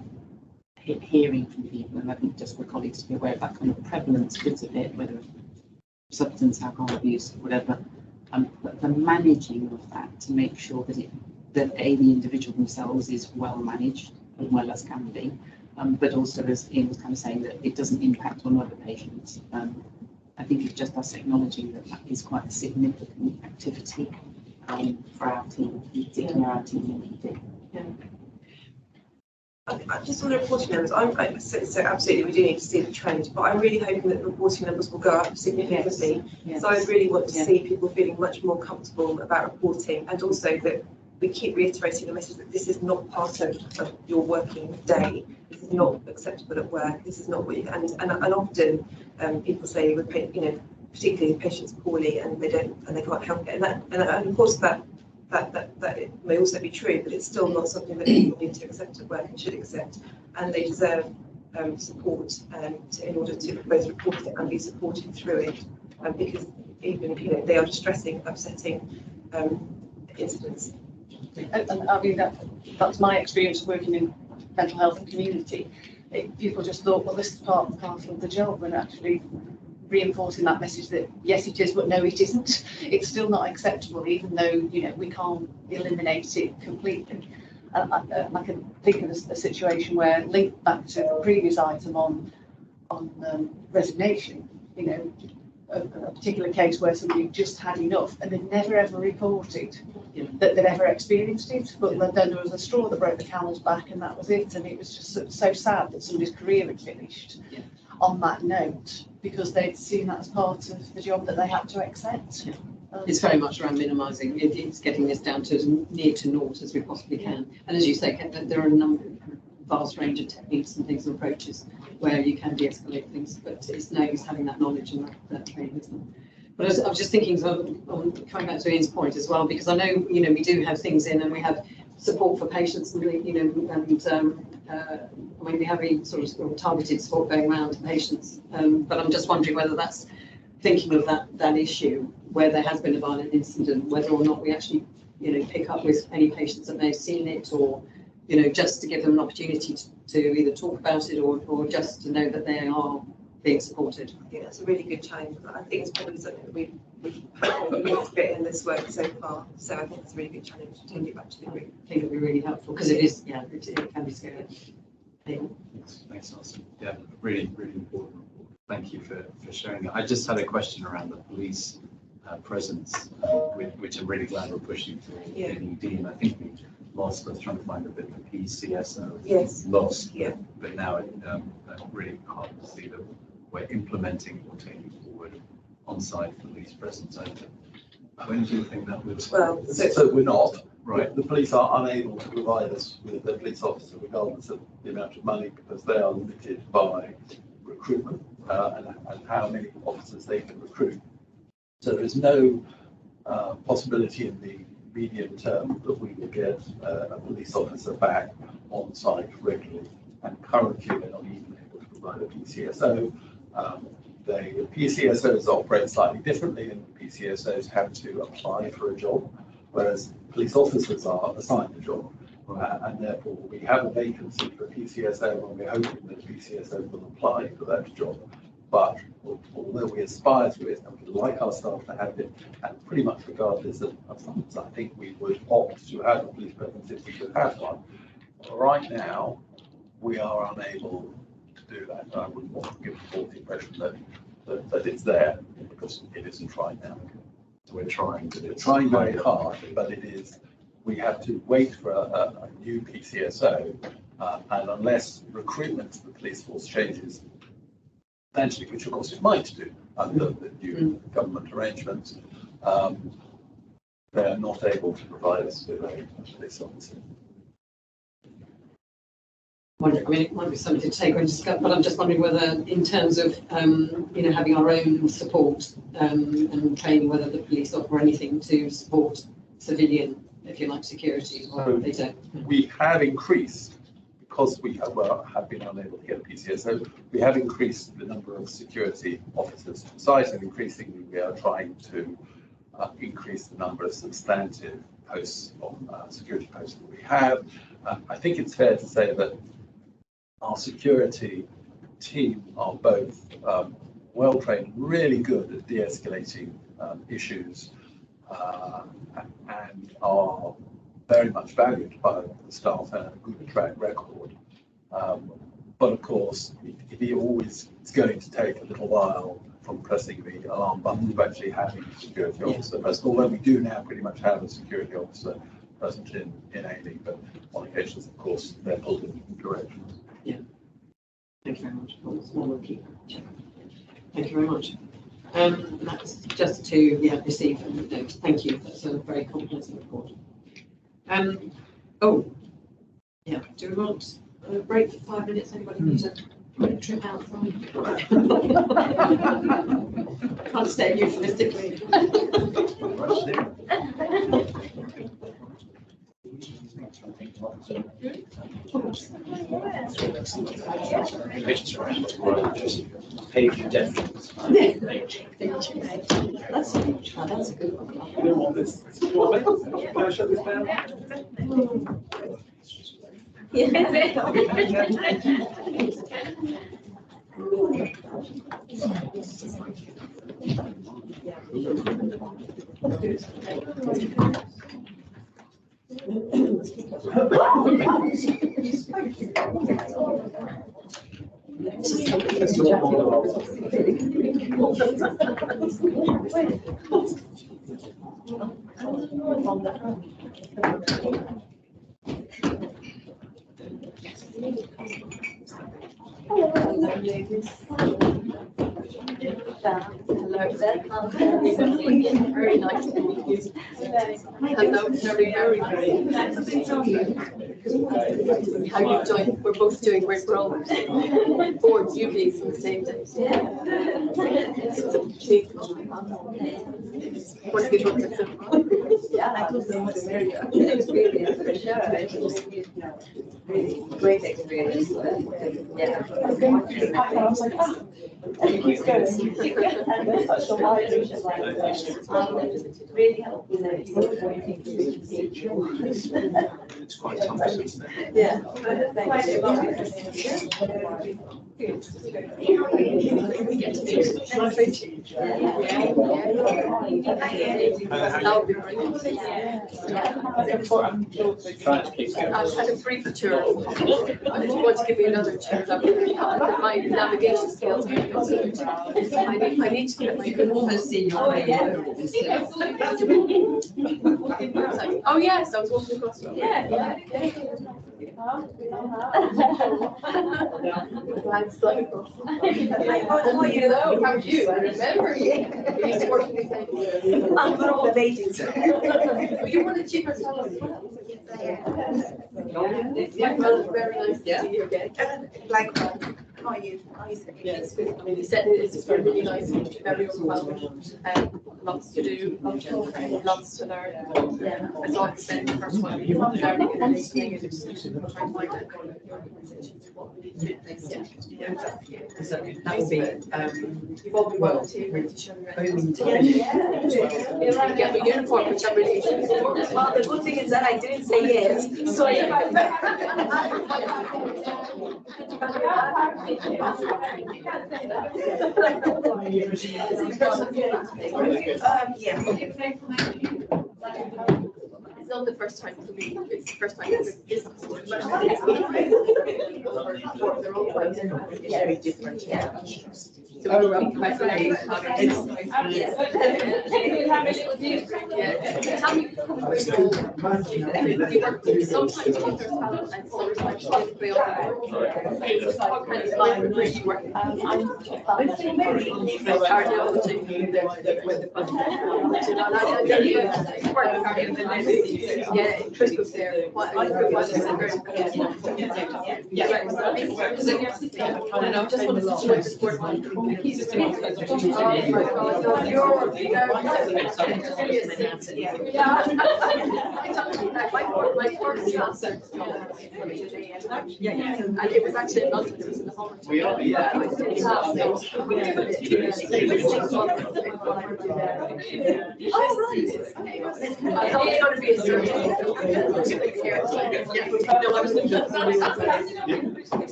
hearing from people, and I think just for colleagues to be aware of that kind of prevalence bit of it, whether substance, alcohol abuse, whatever, but the managing of that to make sure that the individual themselves is well managed as well as can be, but also, as Ian was kind of saying, that it doesn't impact on other patients. I think it's just us acknowledging that is quite a significant activity for our team, particularly our team in ED. Yeah. I just on the reporting numbers, so absolutely we do need to see the trend, but I'm really hoping that the reporting numbers will go up significantly. Yes. So I really want to see people feeling much more comfortable about reporting, and also that we keep reiterating the message that this is not part of your working day. This is not acceptable at work. This is not what you, and often people say with, you know, particularly if patients poorly and they can't help it. And of course that it may also be true, but it's still not something that people need to accept at work and should accept. And they deserve support in order to both report it and be supported through it. Because even if, you know, they are distressing, upsetting incidents. And I mean, that's my experience of working in mental health and community. People just thought, well, this is part and parcel of the job, and actually reinforcing that message that yes, it is, but no, it isn't. It's still not acceptable, even though, you know, we can't eliminate it completely. I can think of a situation where, linked back to the previous item on resignation, you know, a particular case where somebody just had enough and they'd never ever reported that they'd ever experienced it, but then there was a straw that broke the camel's back and that was it. And it was just so sad that somebody's career had finished on that note because they'd seen that as part of the job that they had to accept. It's very much around minimising. It's getting this down to near to naught as we possibly can. And as you say, there are a vast range of techniques and things and approaches where you can de-escalate things, but it's no use having that knowledge and that training, isn't it? But I was just thinking, coming back to Ian's point as well, because I know, you know, we do have things in and we have support for patients, and you know, and I mean, we have a sort of targeted support going around to patients, but I'm just wondering whether that's thinking of that issue where there has been a violent incident, whether or not we actually, you know, pick up with any patients that may have seen it, or, you know, just to give them an opportunity to either talk about it or just to know that they are being supported. I think that's a really good challenge. I think it's probably something that we've missed a bit in this work so far. So I think it's a really good challenge to take it back to the group. I think it'd be really helpful because it is, yeah, it can be scary. Thanks, Alison. Yeah, really, really important. Thank you for sharing that. I just had a question around the police presence, which I'm really glad we're pushing for in ED, and I think we lost. I was trying to find a bit of PCSO lost, but now it really hard to see that we're implementing or taking forward on-site police presence. When do you think that would? Well, so we're not. Right. The police are unable to provide us with a police officer regardless of the amount of money because they are limited by recruitment and how many officers they can recruit. So there is no possibility in the medium term that we will get a police officer back on site regularly. And currently we're not even able to provide a PCSO. The PCSOs operate slightly differently, and PCSOs have to apply for a job, whereas police officers are assigned a job. And therefore we have a vacancy for a PCSO and we're hoping that a PCSO will apply for that job. But although we aspire to it and we'd like our staff to have it, and pretty much regardless of funds, I think we would opt to have a police presence if we could have one. Right now, we are unable to do that. I wouldn't want to give the false impression that it's there, because it isn't right now. So we're trying very hard, but it is. We have to wait for a new PCSO, and unless recruitment to the police force changes substantially, which of course it might do under the new government arrangements, they are not able to provide us with a police officer. I mean, it might be something to take and discuss, but I'm just wondering whether, in terms of, you know, having our own support and training, whether the police offer anything to support civilian, if you like, security, or they don't. We have increased, because we have been unable to get a PCSO, we have increased the number of security officers to site, and increasingly we are trying to increase the number of substantive posts on security posts that we have. I think it's fair to say that our security team are both well trained, really good at de-escalating issues, and are very much valued by the staff and a good track record. But of course, it always is going to take a little while from pressing the alarm button to actually having a security officer present. Although we do now pretty much have a security officer present in A&E, but on occasions, of course, they're pulled in directions. Yeah. Thank you very much. Thank you very much. That's just to receive and note. Thank you. That's a very comprehensive report. Oh, yeah, do we want a break for 5 minutes? Anybody need a quick trip outside? Can't stay euphemistically. Page deference. That's a good one. Can I shut this down? Very nice to meet you. Hello, very, very, very nice to meet you. How you doing? We're both doing great. We're all board duties on the same day. What do you think? Yeah, I told them what experience for sure. It was really great experience. Yeah. I was like, oh. And it keeps going. And there's such a wide range of languages. Really helpful. It's quite tough, isn't it? Yeah. Trying to keep going. I've had a brief tour. I just want to give you another tour. My navigation skills. I need to get my. You can almost see your way. Oh yes, I was walking across. Yeah. I'm slung across. Oh, you know, how are you? I remember you. You used to work in the same. I'm for all the ladies. You want to cheap yourself as well? Yeah, well, very nice to see you again. Likewise. How are you? Yes, good. I mean, you said it's really nice, very overwhelming, lots to do, lots to learn. Yeah, I saw it spend the first one, learning and listening and trying to find out the organization, what we need to do next. Yeah, exactly. So that will be, well, Get the uniform, which I'm really interested in. Well, the good thing is that I didn't say yes. So It's not the first time for me, it's the first time for business. They're all quite very different. Yeah. So we're up quite late. Yeah. Tell me, you work sometimes with their talent and sometimes with the other. What kind of line where you work? Yeah, Chris was there. I just want to switch the sport line. Oh my God, you're my first class. And it was actually in London, it was in the hall. Oh, right. I thought it was going to be a surgery.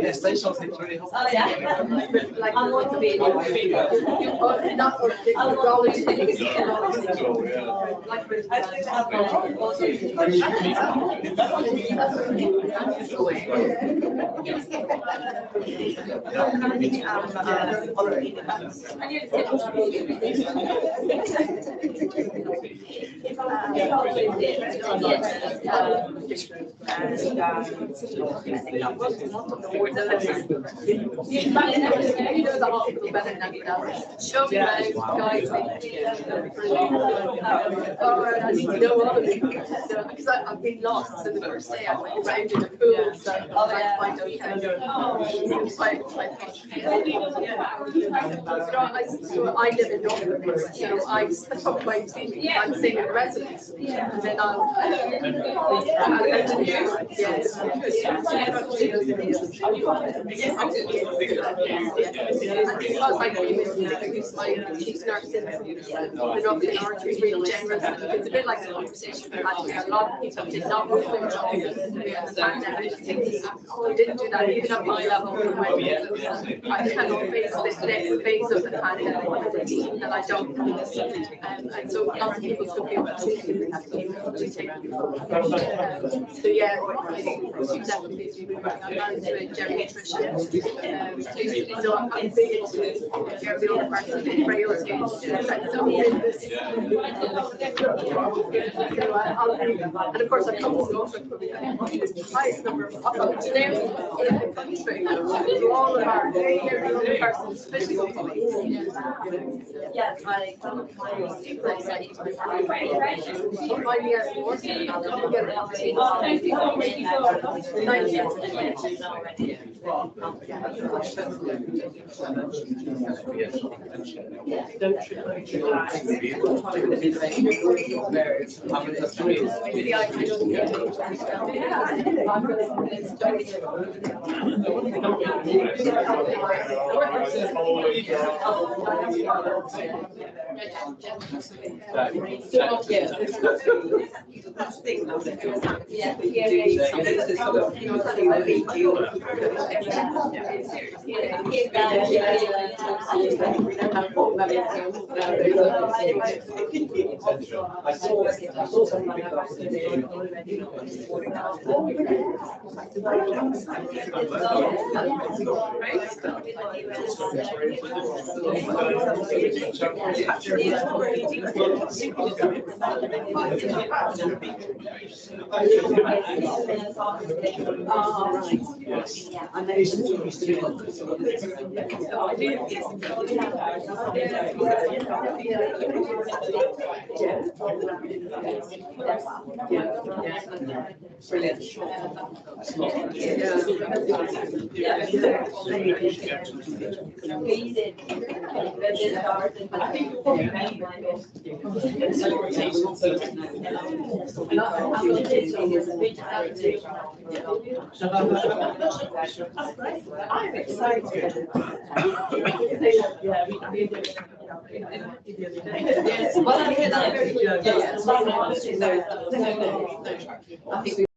Yes, they saw things really helpful. Oh, yeah. Like, I want to be in your video. You are not for technology. You know the hospital better than anyone else. Show me those guys. Oh, I need to know all of it. Because I've been lost. So the first day I went around in the pool, so I was trying to find out how so I live in Norfolk, so I split up my team. I'm staying in residence, and then I'll because I came in because my chief nurse in the Northern Artery is really generous. It's a bit like the conversation we had. A lot of people did not work their jobs during the pandemic. They didn't do that even at my level. I cannot face this next phase of the pandemic with a team that I don't know. And so lots of people took it to take it. So yeah, I think she's definitely I'm married to a geriatrician. So I'm big into every other person in frailty. And of course I've come to Norfolk from the highest number of stairs in the country. To all of our every other person's physical points. Yeah, my place I need to find me as more so I'll come and get it up to 90. I'm excited. Well, I hear that very good. I think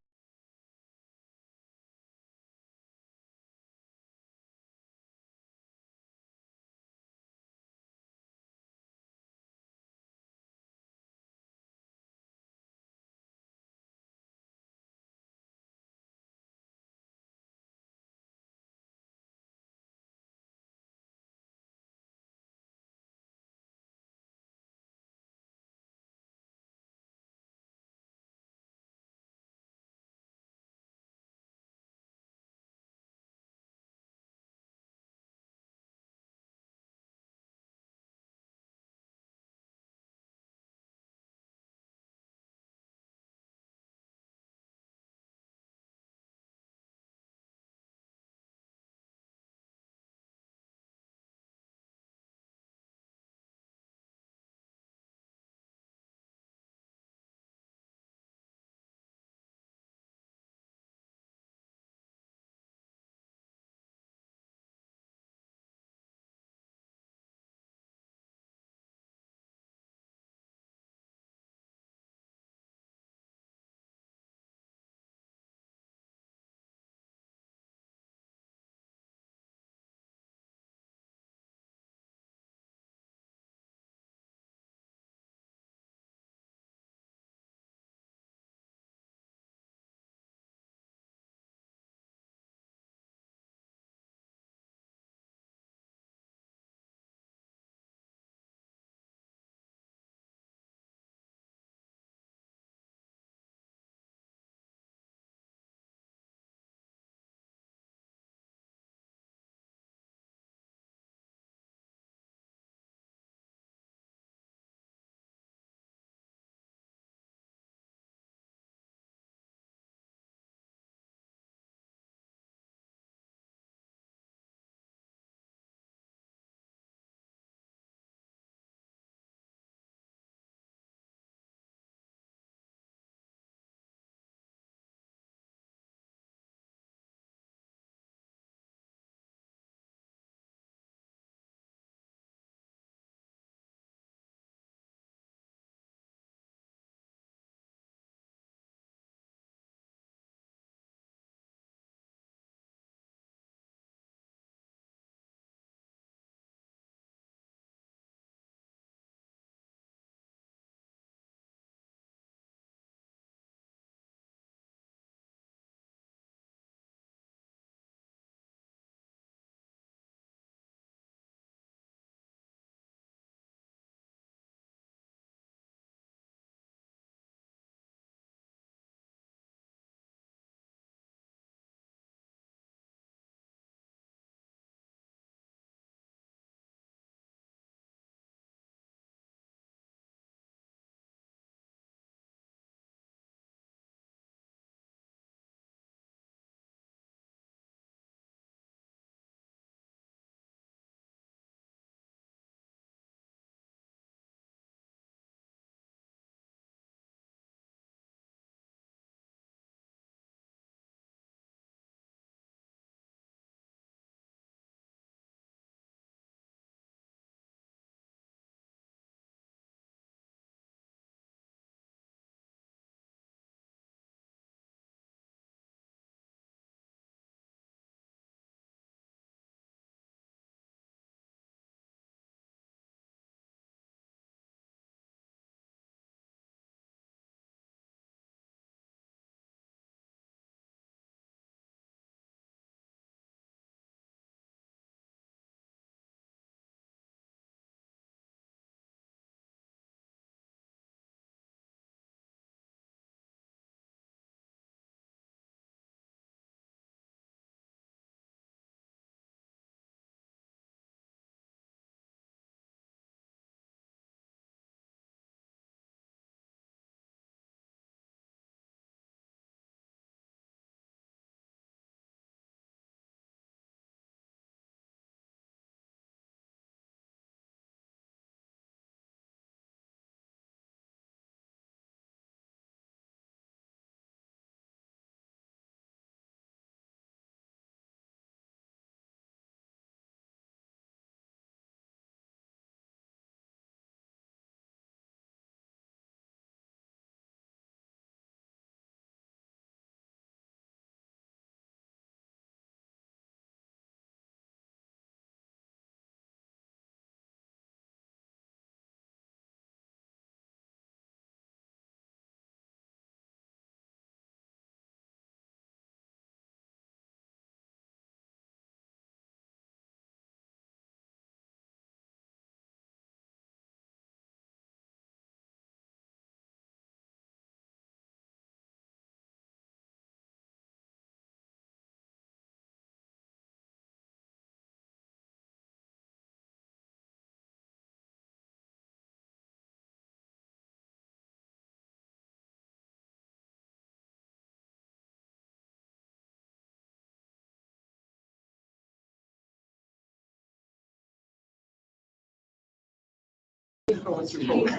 performance report. I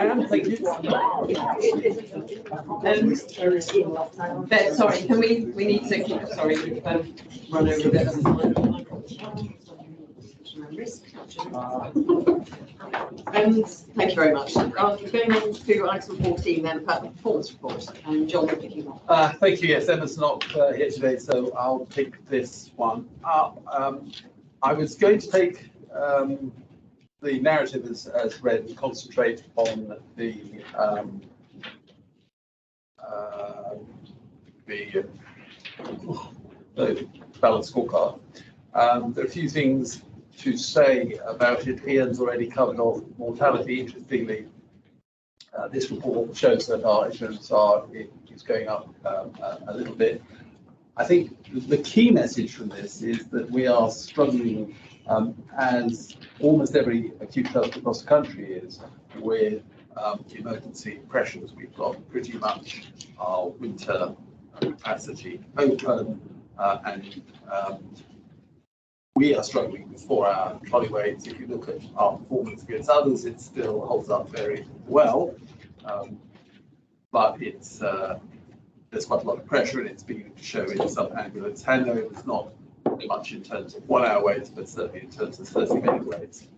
am, thank you. Sorry, can we need to keep, sorry, run over a bit of time. Thank you very much. Going on to item 14 then about the performance report, and John will pick you up. Thank you. Yes, Emma's not here today, so I'll pick this one up. I was going to take the narrative as read and concentrate on the balanced scorecard. There are a few things to say about it. Ian's already covered off mortality. Interestingly, this report shows that our issuance is going up a little bit. I think the key message from this is that we are struggling, as almost every acute health across the country is, with emergency pressures. We've got pretty much our winter capacity open, and we are struggling with 4-hour trolley waits. If you look at our performance against others, it still holds up very well, but it's there's quite a lot of pressure, and it's beginning to show in some ambulance handovers, not much in terms of 1-hour waits, but certainly in terms of 30-minute waits.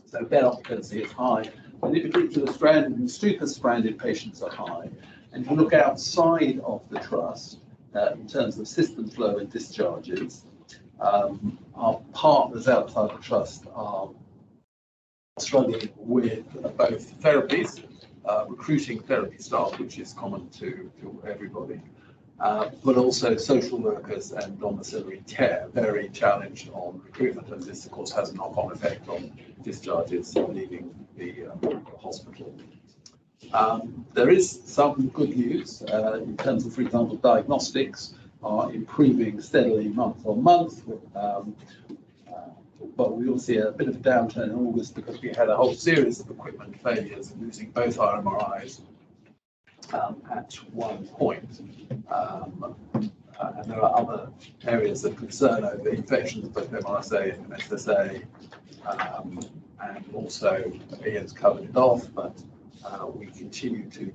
So bed occupancy is high, and in particular, stranded and super-stranded patients are high. And if you look outside of the trust, in terms of system flow and discharges, our partners outside the trust are struggling with both therapies, recruiting therapy staff, which is common to everybody, but also social workers and domiciliary care, very challenged on recruitment. And this, of course, has a knock-on effect on discharges leaving the hospital. There is some good news in terms of, for example, diagnostics are improving steadily month on month. But we will see a bit of a downturn in August because we had a whole series of equipment failures, losing both our MRIs at one point. And there are other areas of concern over infections, both MRSA and SSA, and also Ian's covered it off, but we continue to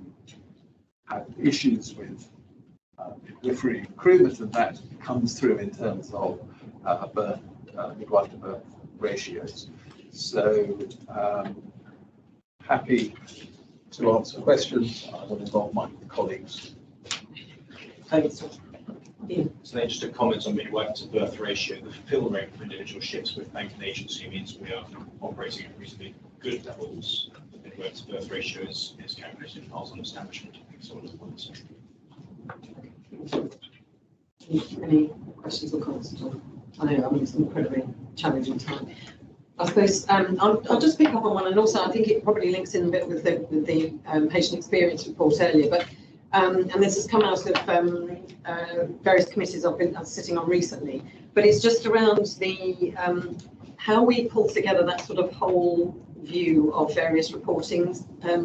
have issues with midwifery recruitment, and that comes through in terms of birth, midwife to birth ratios. So happy to answer questions. I will involve my colleagues. Thanks. So then just a comment on midwife to birth ratio. The fill rate for individual shifts with bank and agency means we are operating at reasonably good levels. The midwife to birth ratio is calculated in files on establishment. So any questions or comments at all? I know it's an incredibly challenging time. I suppose I'll just pick up on one, and also I think it probably links in a bit with the patient experience report earlier. But and this has come out of various committees I've been sitting on recently. But it's just around the how we pull together that sort of whole view of various reporting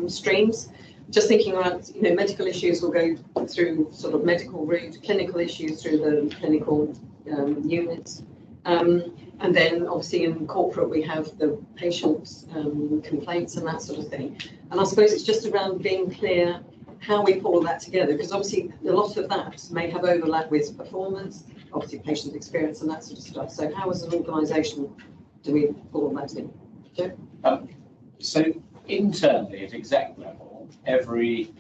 streams. Just thinking about, medical issues will go through sort of medical route, clinical issues through the clinical units. And then obviously in corporate, we have the patients' complaints and that sort of thing. And I suppose it's just around being clear how we pull all that together, because obviously a lot of that may have overlap with performance, obviously patient experience and that sort of stuff. So how as an organisation do we pull all that in? Joe? So internally at exec level, every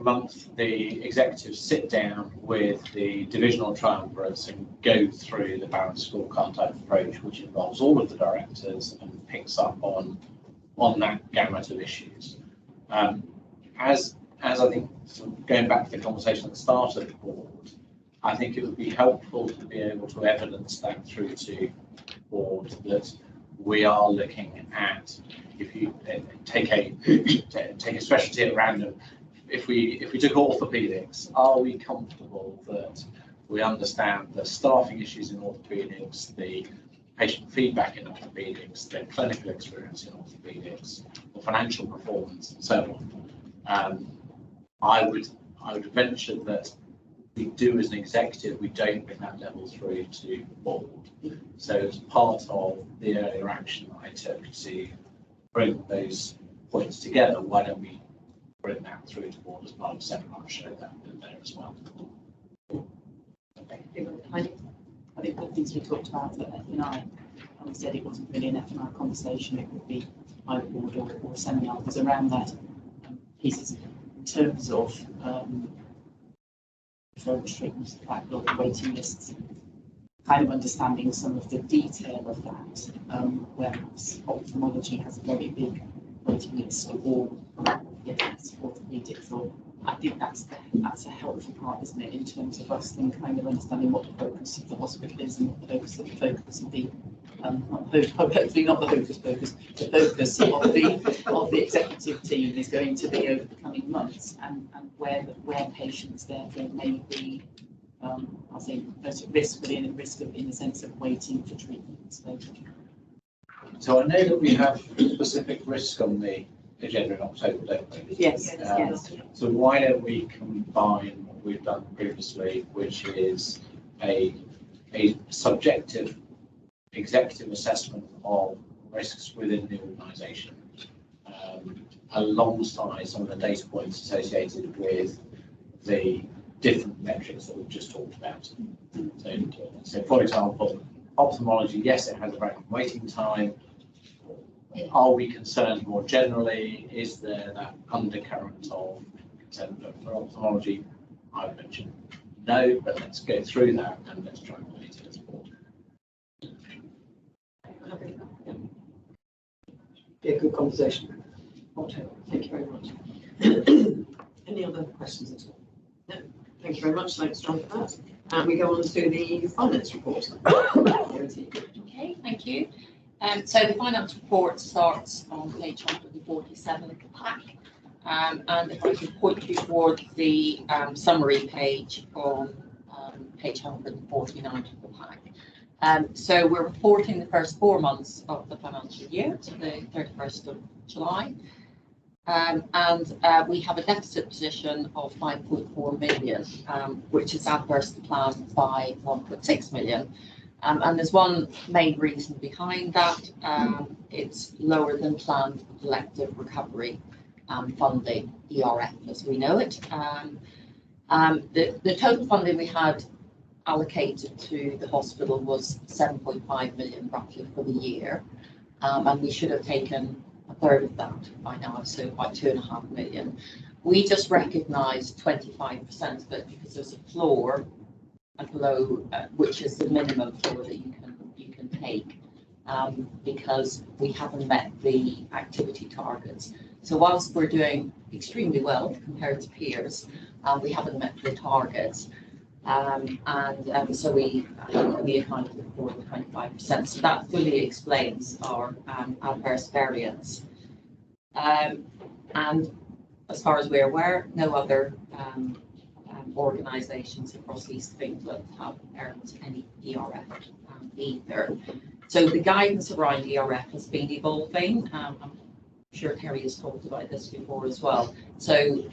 month the executives sit down with the divisional triumvirates and go through the balanced scorecard type approach, which involves all of the directors and picks up on that gamut of issues. As I think, sort of going back to the conversation at the start of the board, I think it would be helpful to be able to evidence that through to the board that we are looking at, if you take a specialty at random, if we took orthopedics, are we comfortable that we understand the staffing issues in orthopedics, the patient feedback in orthopedics, the clinical experience in orthopedics, the financial performance, and so on? I would venture that we do as an executive, we don't bring that level through to board. So as part of the earlier action that I took to bring those points together, why don't we bring that through to board as part of the seminar and show that there as well. I think the things we talked about at F&I, and we said it wasn't really an F&I conversation, it would be either board or a seminar, was around that pieces in terms of referral treatments, backlog, waiting lists, kind of understanding some of the detail of that, whereas ophthalmology has a very big waiting list, or yes, orthopedics, or I think that's a helpful part, isn't it, in terms of us then kind of understanding what the focus of the hospital is and what the focus of the hopefully not the hocus pocus, the focus of the executive team is going to be over the coming months, and where patients therefore may be, I think, at risk, but in the sense of waiting for treatment. So I know that we have specific risk on the agenda in October, don't we? Yes, yes. So why don't we combine what we've done previously, which is a subjective executive assessment of risks within the organisation, alongside some of the data points associated with the different metrics that we've just talked about. So for example, ophthalmology, yes, it has a very long waiting time. Are we concerned more generally? Is there that undercurrent of concern for ophthalmology? I've mentioned no, but let's go through that and let's try and relate it as a board. Be a good conversation. Thank you very much. Any other questions at all? No. Thank you very much. Thanks, John, for that. And we go on to the finance report. Okay, thank you. So the finance report starts on page 147 of the pack. And if I could point you towards the summary page on page 149 of the pack. So we're reporting the first 4 months of the financial year to the 31st of July. And we have a deficit position of 5.4 million, which is adverse to plan by 1.6 million. And there's one main reason behind that. It's lower than planned elective recovery funding, ERF as we know it. The total funding we had allocated to the hospital was 7.5 million roughly for the year. And we should have taken a third of that by now, so by 2.5 million. We just recognised 25% of it because there's a floor below, which is the minimum floor that you can take, because we haven't met the activity targets. So whilst we're doing extremely well compared to peers, we haven't met the targets, so we accounted for the 25%. So that fully explains our adverse variance. And as far as we're aware, no other organisations across East of England have earned any ERF either. So the guidance around ERF has been evolving. I'm sure Terry has talked about this before as well. So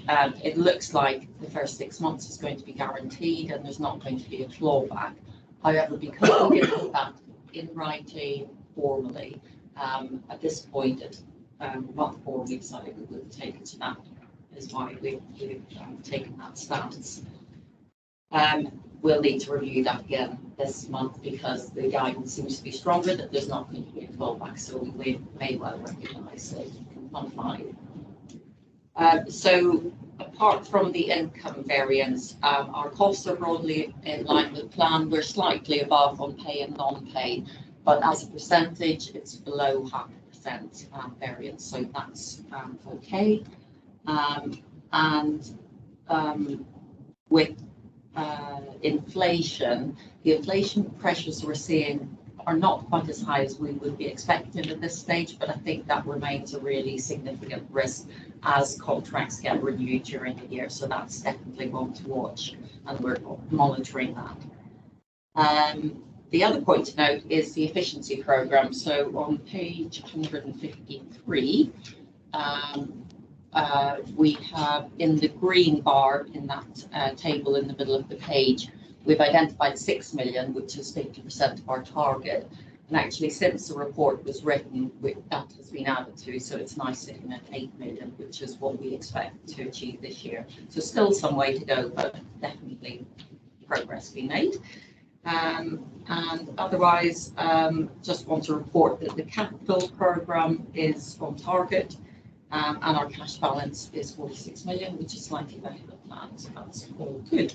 it looks like the first 6 months is going to be guaranteed and there's not going to be a clawback. However, because we didn't put that in writing formally, at this point, at month 4, we decided we would take it to that. Is why we've taken that stance. We'll need to review that again this month because the guidance seems to be stronger that there's not going to be a fallback, so we may well recognise it in Fund 5. So apart from the income variance, our costs are broadly in line with plan. We're slightly above on pay and non-pay, but as a percentage, it's below 0.5% variance, so that's okay. With inflation, the inflation pressures we're seeing are not quite as high as we would be expecting at this stage, but I think that remains a really significant risk as contracts get renewed during the year. So that's definitely one to watch, and we're monitoring that. The other point to note is the efficiency programme. So on page 153, we have in the green bar in that table in the middle of the page, we've identified 6 million, which is 50% of our target. And actually, since the report was written, that has been added to, so it's now sitting at 8 million, which is what we expect to achieve this year. So still some way to go, but definitely progress being made. And otherwise, just want to report that the capital programme is on target, and our cash balance is 46 million, which is slightly better than planned, so that's all good.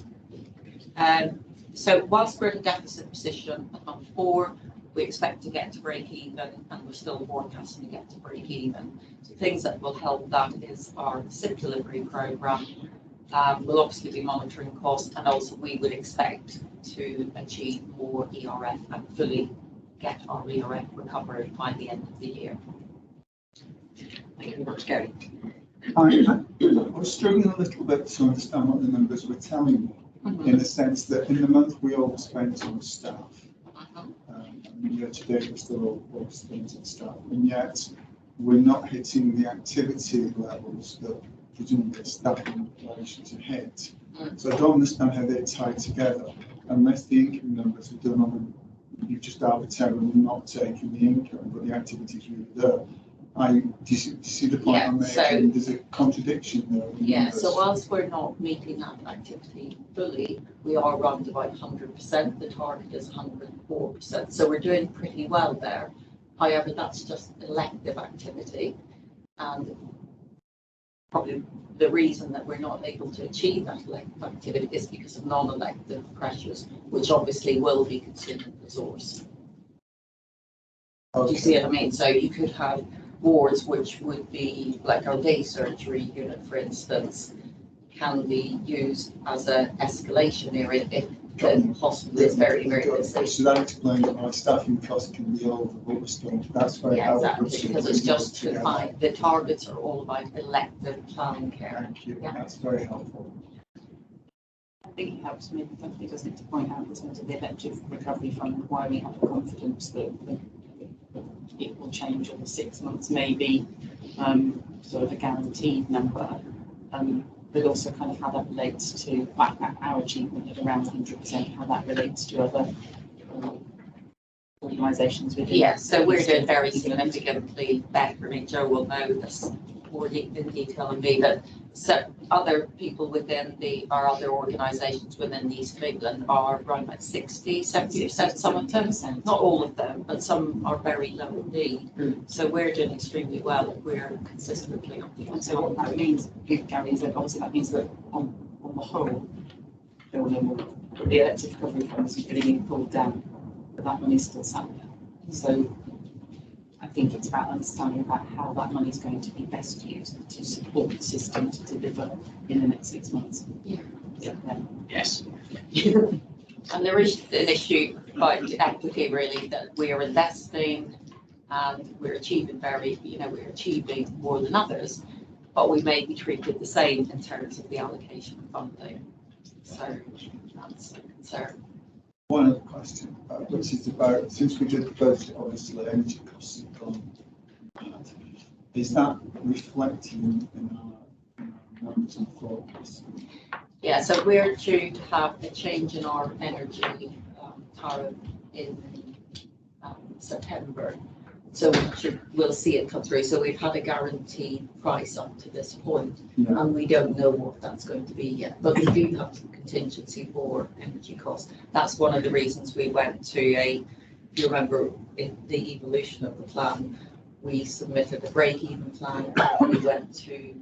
So whilst we're in a deficit position at month 4, we expect to get to break even, and we're still forecasting to get to break even. So things that will help that is our SIP delivery programme. We'll obviously be monitoring costs, and also we would expect to achieve more ERF and fully get our ERF recovered by the end of the year. Thank you very much, Gary. I was struggling a little bit to understand what the numbers were telling me, in the sense that in the month we all spent on staff. Year to date, we're still all spent on staff, and yet we're not hitting the activity levels that presumably staff in relation to hit. So I don't understand how they tie together, unless the income numbers are done on, you've just arbitrarily not taken the income, but the activity is really there. Do you see the point I'm making? So there's a contradiction there. Yeah, so whilst we're not meeting that activity fully, we are around about 100%. The target is 104%. So we're doing pretty well there. However, that's just elective activity. And probably the reason that we're not able to achieve that elective activity is because of non-elective pressures, which obviously will be consuming resource. Do you see what I mean? So you could have wards which would be like our day surgery unit, for instance, can be used as an escalation area if the hospital is very, very busy. So that explains why staffing costs can be over what we're still. That's very helpful. Exactly, because it's just to find the targets are all about elective planning care. Thank you. Yeah. That's very helpful. I think it helps me, definitely doesn't, to point out in terms of the elective recovery fund, why we have the confidence that it will change over 6 months, maybe sort of a guaranteed number, but also kind of how that relates to our achievement at around 100%, how that relates to other organisations within. Yes, so we're doing very significantly better. I mean, Joe will know this more in detail than me, but so other people within our other organisations within the East of England are around about 60, 70%, some of them, not all of them, but some are very low indeed. So we're doing extremely well. We're consistently up. And so what that means, Gary, is that obviously that means that on the whole, the elective recovery funds are getting pulled down, but that money is still sat there. So I think it's about understanding about how that money is going to be best used to support the system to deliver in the next 6 months. Yeah. Yes. And there is an issue about equity, really, that we are investing and we're achieving we're achieving more than others, but we may be treated the same in terms of the allocation of funding. So that's a concern. One other question, which is about, since we did the budget, obviously energy costs have gone. Is that reflected in our numbers and forecasts? Yeah, so we're due to have a change in our energy tariff in September. So we'll see it come through. So we've had a guaranteed price up to this point, and we don't know what that's going to be yet. But we do have some contingency for energy costs. That's one of the reasons we went to if you remember, in the evolution of the plan, we submitted a break-even plan. We went to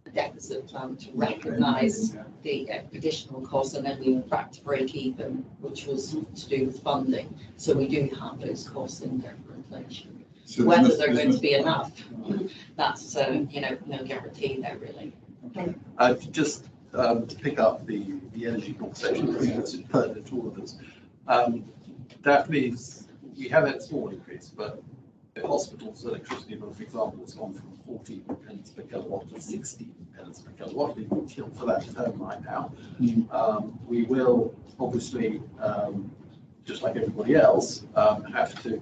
a deficit plan to recognise the additional costs, and then we went back to break-even, which was to do with funding. So we do have those costs in there for inflation. So whether they're going to be enough, that's no guarantee there really. Just to pick up the energy conversation, because it's pertinent to all of us. That means we have had a small increase, but the hospital's electricity bill, for example, has gone from 14 pence per kilowatt to 16 pence per kilowatt. We've been killed for that term right now. We will obviously, just like everybody else, have to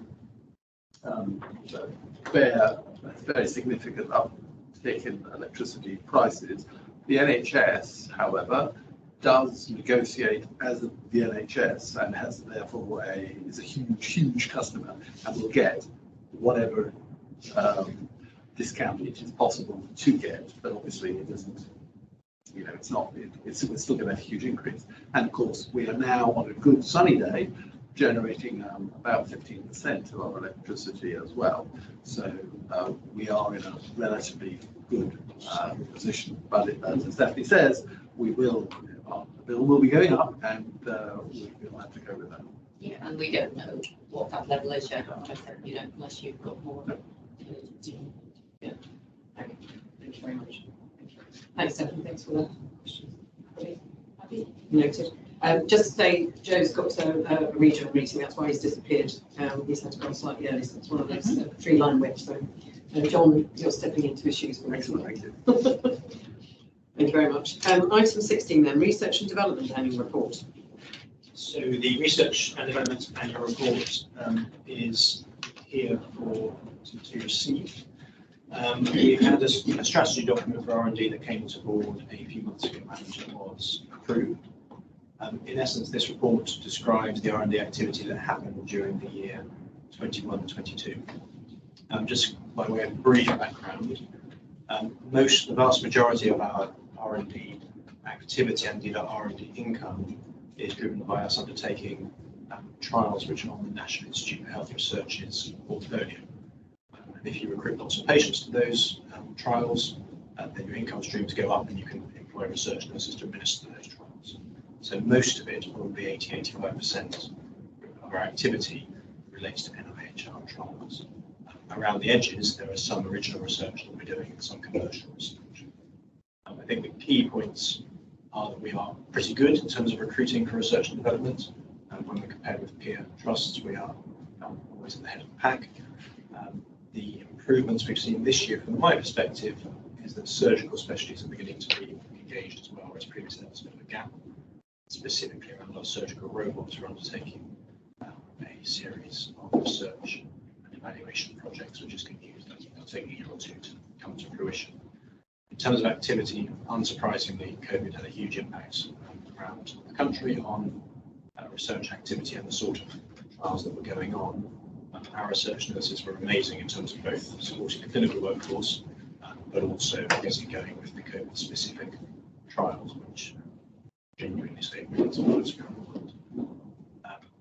bear a very significant uptick in electricity prices. The NHS, however, does negotiate as the NHS and has therefore is a huge customer and will get whatever discount it is possible to get, but obviously it isn't, you know, it's not, we're still going to have a huge increase. And of course, we are now on a good sunny day generating about 15% of our electricity as well. So we are in a relatively good position. But as Stephanie says, we will, our bill will be going up, and we'll have to go with that. Yeah, and we don't know what that level is yet. I certainly don't, unless you've got more. Yeah. Okay. Thank you very much. Thanks, Stephanie. Thanks for that. Noted. Just to say, Joe's got a regional meeting, that's why he's disappeared. He's had to go on slightly early, so it's one of those 3-line whip. So, John, you're stepping into his shoes for me. Excellent, thank you. Thank you very much. Item 16 then, Research and Development Annual Report. So the Research and Development Annual Report is here to receive. We've had a strategy document for R&D that came to board a few months ago and was approved. In essence, this report describes the R&D activity that happened during the year 21-22. Just by way of brief background, the vast majority of our R&D activity and indeed our R&D income is driven by us undertaking trials which are on the National Institute for Health Research's portfolio. And if you recruit lots of patients to those trials, then your income streams go up and you can employ research nurses to administer those trials. So most of it, probably 80–85% of our activity relates to NIHR trials. Around the edges, there is some original research that we're doing and some commercial research. I think the key points are that we are pretty good in terms of recruiting for research and development. When we compare with peer trusts, we are always at the head of the pack. The improvements we've seen this year, from my perspective, is that surgical specialties are beginning to be engaged as well, whereas previously there was a bit of a gap, specifically around our surgical robots. We're undertaking a series of research and evaluation projects, which is continued. It'll take a year or two to come to fruition. In terms of activity, unsurprisingly, COVID had a huge impact around the country on research activity and the sort of trials that were going on. Our research nurses were amazing in terms of both supporting the clinical workforce, but also getting going with the COVID-specific trials, which genuinely saved millions of lives around the world.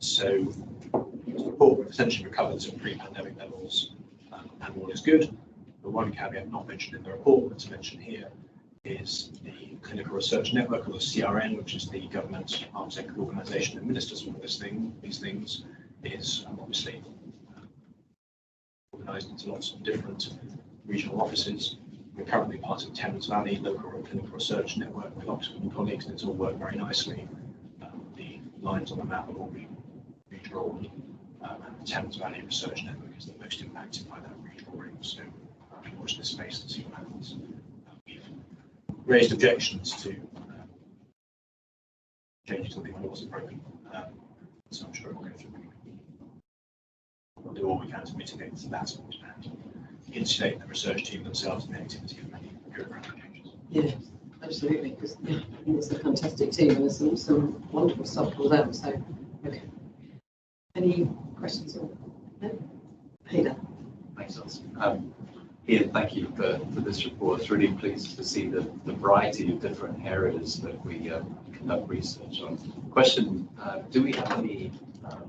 So the report we've essentially recovered to pre-pandemic levels, and all is good. The one caveat not mentioned in the report, but to mention here, is the Clinical Research Network, or the CRN, which is the government arm's length organisation that administers all of these things, is obviously organised into lots of different regional offices. We're currently part of Thames Valley Local Clinical Research Network with Oxford and colleagues, and it's all worked very nicely. The lines on the map have all been redrawn, and the Thames Valley Research Network is the most impacted by that redrawing. So watch this space and see what happens. We've raised objections to changes to the thing that wasn't broken, so I'm sure it will go through. We'll do all we can to mitigate that and insulate the research team themselves and the activity of many bureaucratic changes. Yeah, absolutely, because I think it's a fantastic team and there's some wonderful stuff for them. So, okay. Any questions? No? Peter. Thanks, Alison. Ian, thank you for this report. It's really pleased to see the variety of different areas that we conduct research on. Question, do we have any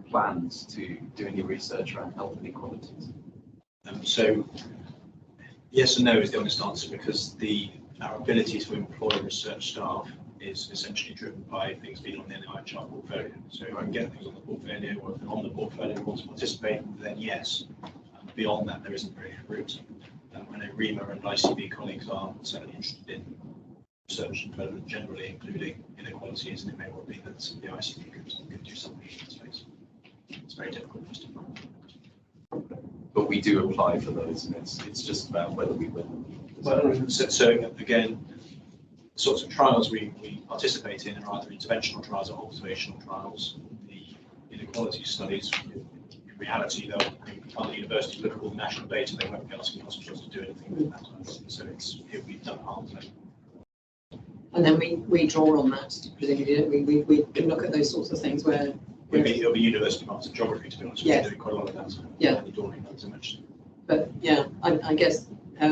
plans to do any research around health inequalities? So yes and no is the honest answer, because our ability to employ research staff is essentially driven by things being on the NIHR portfolio. So if I can get things on the portfolio, or if they're on the portfolio and want to participate, then yes. Beyond that, there isn't really a route. I know REMA and ICB colleagues are certainly interested in research and development generally, including inequalities, and it may well be that the ICB groups could do something in that space. It's very difficult for us to find. But we do apply for those, and it's just about whether we win. Well, so again, the sorts of trials we participate in are either interventional trials or observational trials. The inequality studies, in reality, they'll the university look at all the national data, they won't be asking hospitals to do anything with that. So it's arm's length. And then we draw on that, presumably, don't we? We can look at those sorts of things where. It'll be university parts of geography, to be honest. Yes. We're doing quite a lot of that. Yeah. Dawney, as I mentioned. But yeah, I guess, I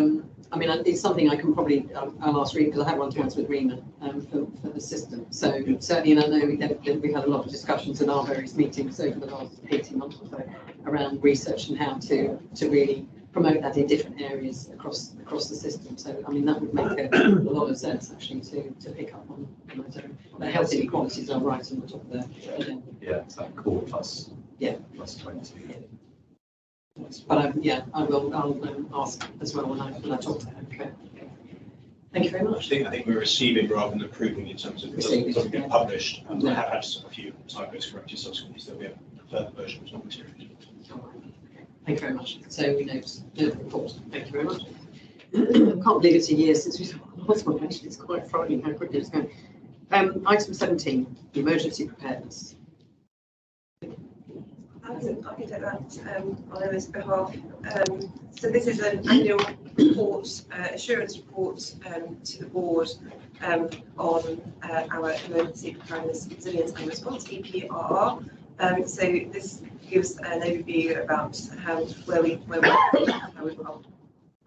mean, it's something I can probably, I'll ask Rena, because I have one-to-ones with Rena for the system. So certainly, and I know we've had a lot of discussions in our various meetings over the last 18 months or so around research and how to really promote that in different areas across the system. So, I mean, that would make a lot of sense actually to pick up on that. The health inequalities are right on the top of there. Yeah, it's that core plus. Yeah. Plus 20. But I'll ask as well when I talk to her. Okay. Thank you very much. I think we're receiving rather than approving in terms of Receiving, doesn't get yeah. published. I Yeah. have had a few typos corrected subsequently, so there'll be a further version which is not material. Thank you very much. So we note the report. Thank you very much. I can't believe it's a year since we've had the last one. Actually, it's quite frightening how quickly it's going. Item 17, emergency preparedness. I can take that on Emma's behalf. So this is an annual report, assurance report to the board on our emergency preparedness, resilience and response (EPRR). So this gives an overview about where we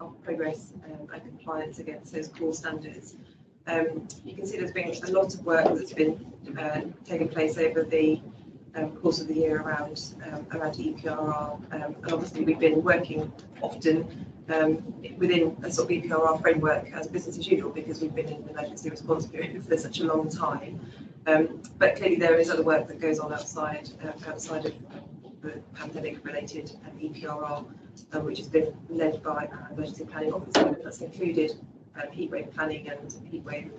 our progress and compliance against those core standards. You can see there's been a lot of work that's been taking place over the course of the year around EPRR, and obviously we've been working often within a sort of EPRR framework as business as usual because we've been in an emergency response period for such a long time. But clearly there is other work that goes on outside of the pandemic-related EPRR, which has been led by our emergency planning officer. That's included heatwave planning and heatwave,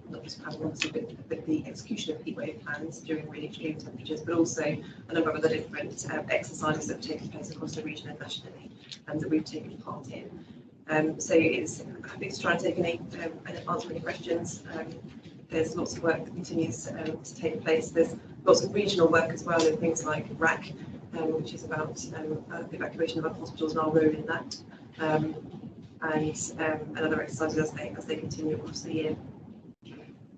not just planning obviously, but the execution of heatwave plans during really extreme temperatures, but also a number of other different exercises that have taken place across the region and nationally, and that we've taken part in. So it's happy to try and take any and answer any questions. There's lots of work that continues to take place. There's lots of regional work as well in things like RAC, which is about the evacuation of our hospitals and our role in that, and other exercises as they continue across the year.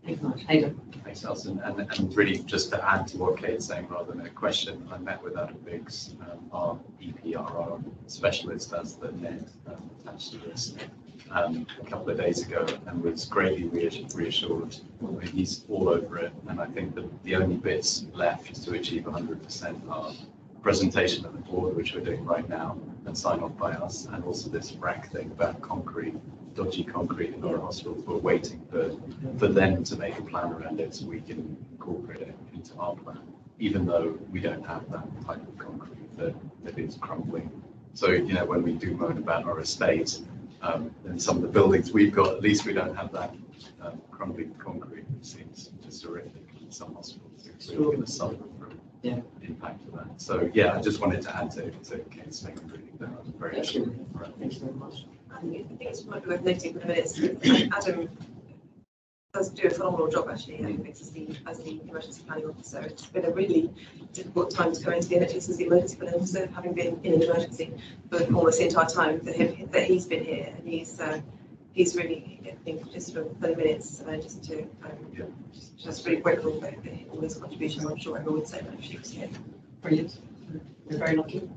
Thank you much. Hayden. Thanks, Alison. And really just to add to what Kate's saying rather than a question, I met with Adam Biggs, our EPRR specialist as the NED attached to this, a couple of days ago, and was greatly reassured. I mean, he's all over it, and I think that the only bits left to achieve 100% are presentation of the board, which we're doing right now, and sign off by us, and also this RAC thing about concrete, dodgy concrete in our hospitals. We're waiting for them to make a plan around it so we can incorporate it into our plan, even though we don't have that type of concrete that is crumbling. So, you know, when we do moan about our estate, and some of the buildings we've got, at least we don't have that crumbling concrete, which seems just horrific in some hospitals. So we're going to suffer from the impact of that. So yeah, I just wanted to add to Kate's statement. Really, that was very Thank you very much. I think it's might be worth noting for a minute. Adam does do a phenomenal job actually. As the emergency planning officer, it's been a really difficult time to come into the NHS as the emergency planning officer, having been in an emergency for almost the entire time that he's been here, and he's really, I think, just for 30 minutes, just really grateful for all his contributions. I'm sure everyone would say that if she was here. Brilliant. We're very lucky.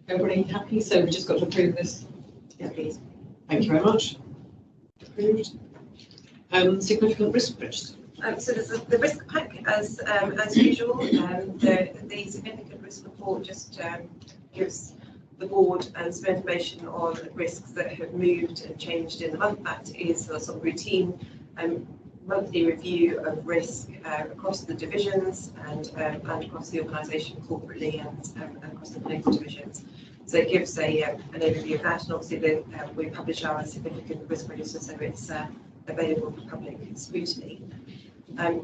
Everybody happy? So we just got to approve this. Yeah, please. Thank you very much. Approved. Significant risk register. So there's the risk pack as usual. The significant risk report just gives the board some information on risks that have moved and changed in the month. That is a sort of routine monthly review of risk across the divisions and across the organisation corporately and across the clinical divisions. So it gives an overview of that, and obviously we publish our significant risk register, so it's available for public scrutiny.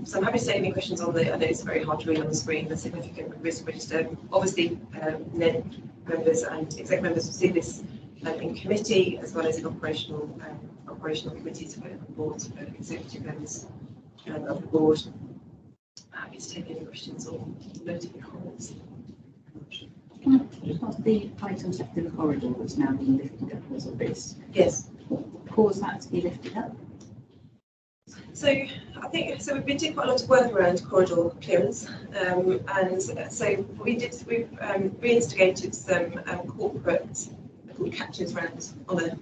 So I'm happy to take any questions on I know it's very hard to read on the screen, the significant risk register. Obviously, NED members and exec members will see this in committee as well as in operational committees for the board, for executive members of the board. Happy to take any questions or note any comments. Can I just ask the items left in the corridor that's now being lifted up as a risk? Yes. cause that to be lifted up? So I think so. We've been doing quite a lot of work around corridor clearance, and so we've reinstigated some corporate called captains rounds on a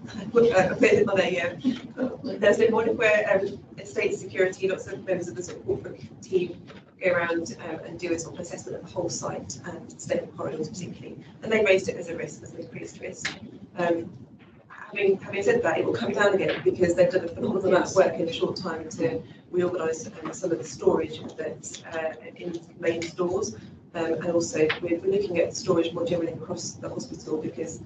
Thursday morning, where estate security, lots of members of the sort of corporate team go around and do a sort of assessment of the whole site and stable corridors particularly, and they raised it as a risk, as an increased risk. Having said that, it will come down again because they've done a phenomenal amount of work in a short time to reorganise some of the storage that's in main stores, and also we're looking at storage more generally across the hospital because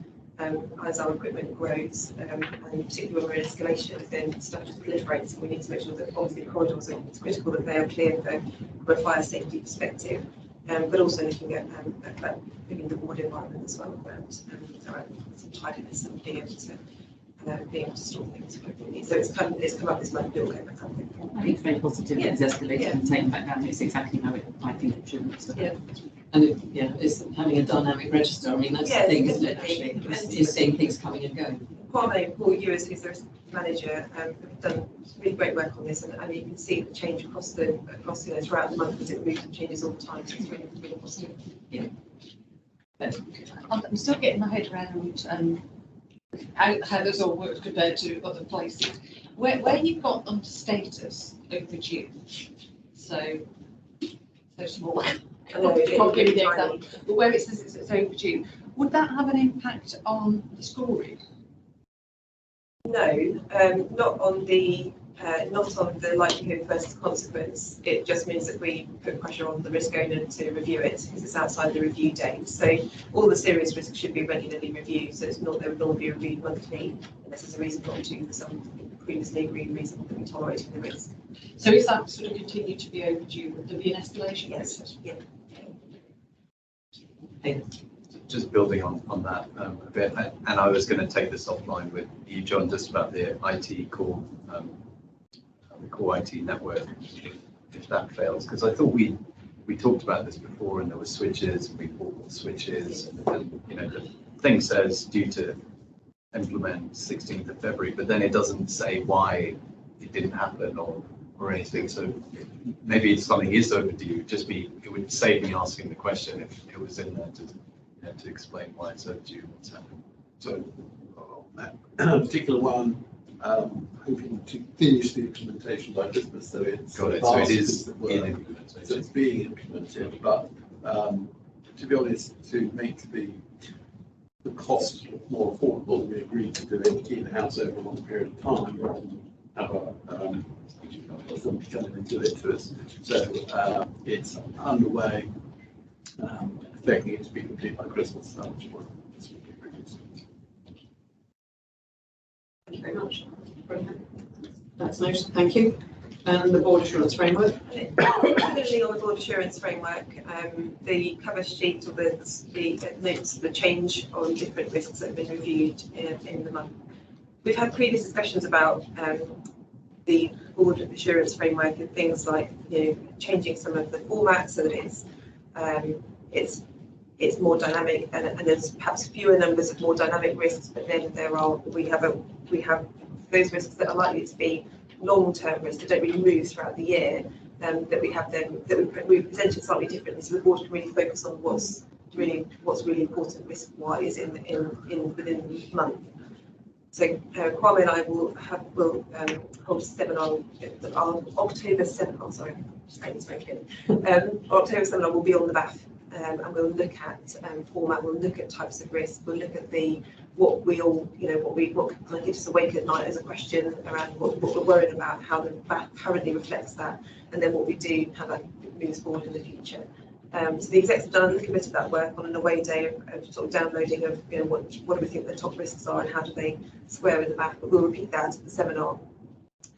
as our equipment grows, and particularly when we're in escalation, then stuff just proliferates, and we need to make sure that obviously corridors it's critical that they are clear from a fire safety perspective, but also looking at bringing the ward environment as well around some tidiness and being able to store things appropriately. So it's come up this month, it'll go back up. I think it's very positive. Yeah. It's escalated Yeah. and taken back down. It's exactly how I think it should look. So. Yeah. And it's having a dynamic register. I mean, that's the thing, isn't it, actually? You're seeing things coming and going. Paul, you as who's the risk manager, have done really great work on this, and you can see the change across throughout the month as it moves and changes all the time. So it's really, really positive. Yeah. I'm still getting my head around how this all works compared to other places. Where you've got under status overdue, so small. Can't give you the example, but where it says it's overdue, would that have an impact on the scoring? No, not on the likelihood versus consequence. It just means that we put pressure on the risk owner to review it because it's outside the review date. So all the serious risks should be regularly reviewed. So it's not, they would normally be reviewed monthly unless there's a reason not to, for some previously agreed reason that we tolerated the risk. So if that sort of continued to be overdue, would there be an escalation? Yes. Yeah. Just building on that a bit, and I was going to take this offline with you, John, just about the IT core, the core IT network, if that fails, because I thought we talked about this before, and there were switches, and we bought switches, and you know the thing says due to implement 16th of February, but then it doesn't say why it didn't happen or anything. So maybe something is overdue. It would save me asking the question if it was in there to explain why it's overdue, what's happening. So on that particular one, hoping to finish the implementation by Christmas, so it's Got it. So it is in in implementation. So it's being implemented, but to be honest, to make the cost more affordable, we agreed to do it in-house over a long period of time rather than have somebody coming and do it to us. So it's underway, expecting it to be complete by Christmas. Thank you very much. That's nice. Thank you. And the board assurance framework. Particularly on the board assurance framework, the cover sheet or the notes the change on different risks that have been reviewed in the month. We've had previous discussions about the board assurance framework and things like changing some of the formats so that it's more dynamic and there's perhaps fewer numbers of more dynamic risks, but then we have those risks that are likely to be long-term risks that don't really move throughout the year, that we presented slightly differently, so the board can really focus on what's really important risk-wise within the month. So Kwame and I will hold a seminar on October 7th. Oh, sorry, just making this very clear. October seminar will be on the BAF, and we'll look at format. We'll look at types of risk. We'll look at what kind of keeps us awake at night as a question around what we're worried about, how the BAF currently reflects that, and then what we do, how that moves forward in the future. So the execs have done a little bit of that work on an away day of sort of downloading of what do we think the top risks are and how do they square in the BAF, but we'll repeat that at the seminar,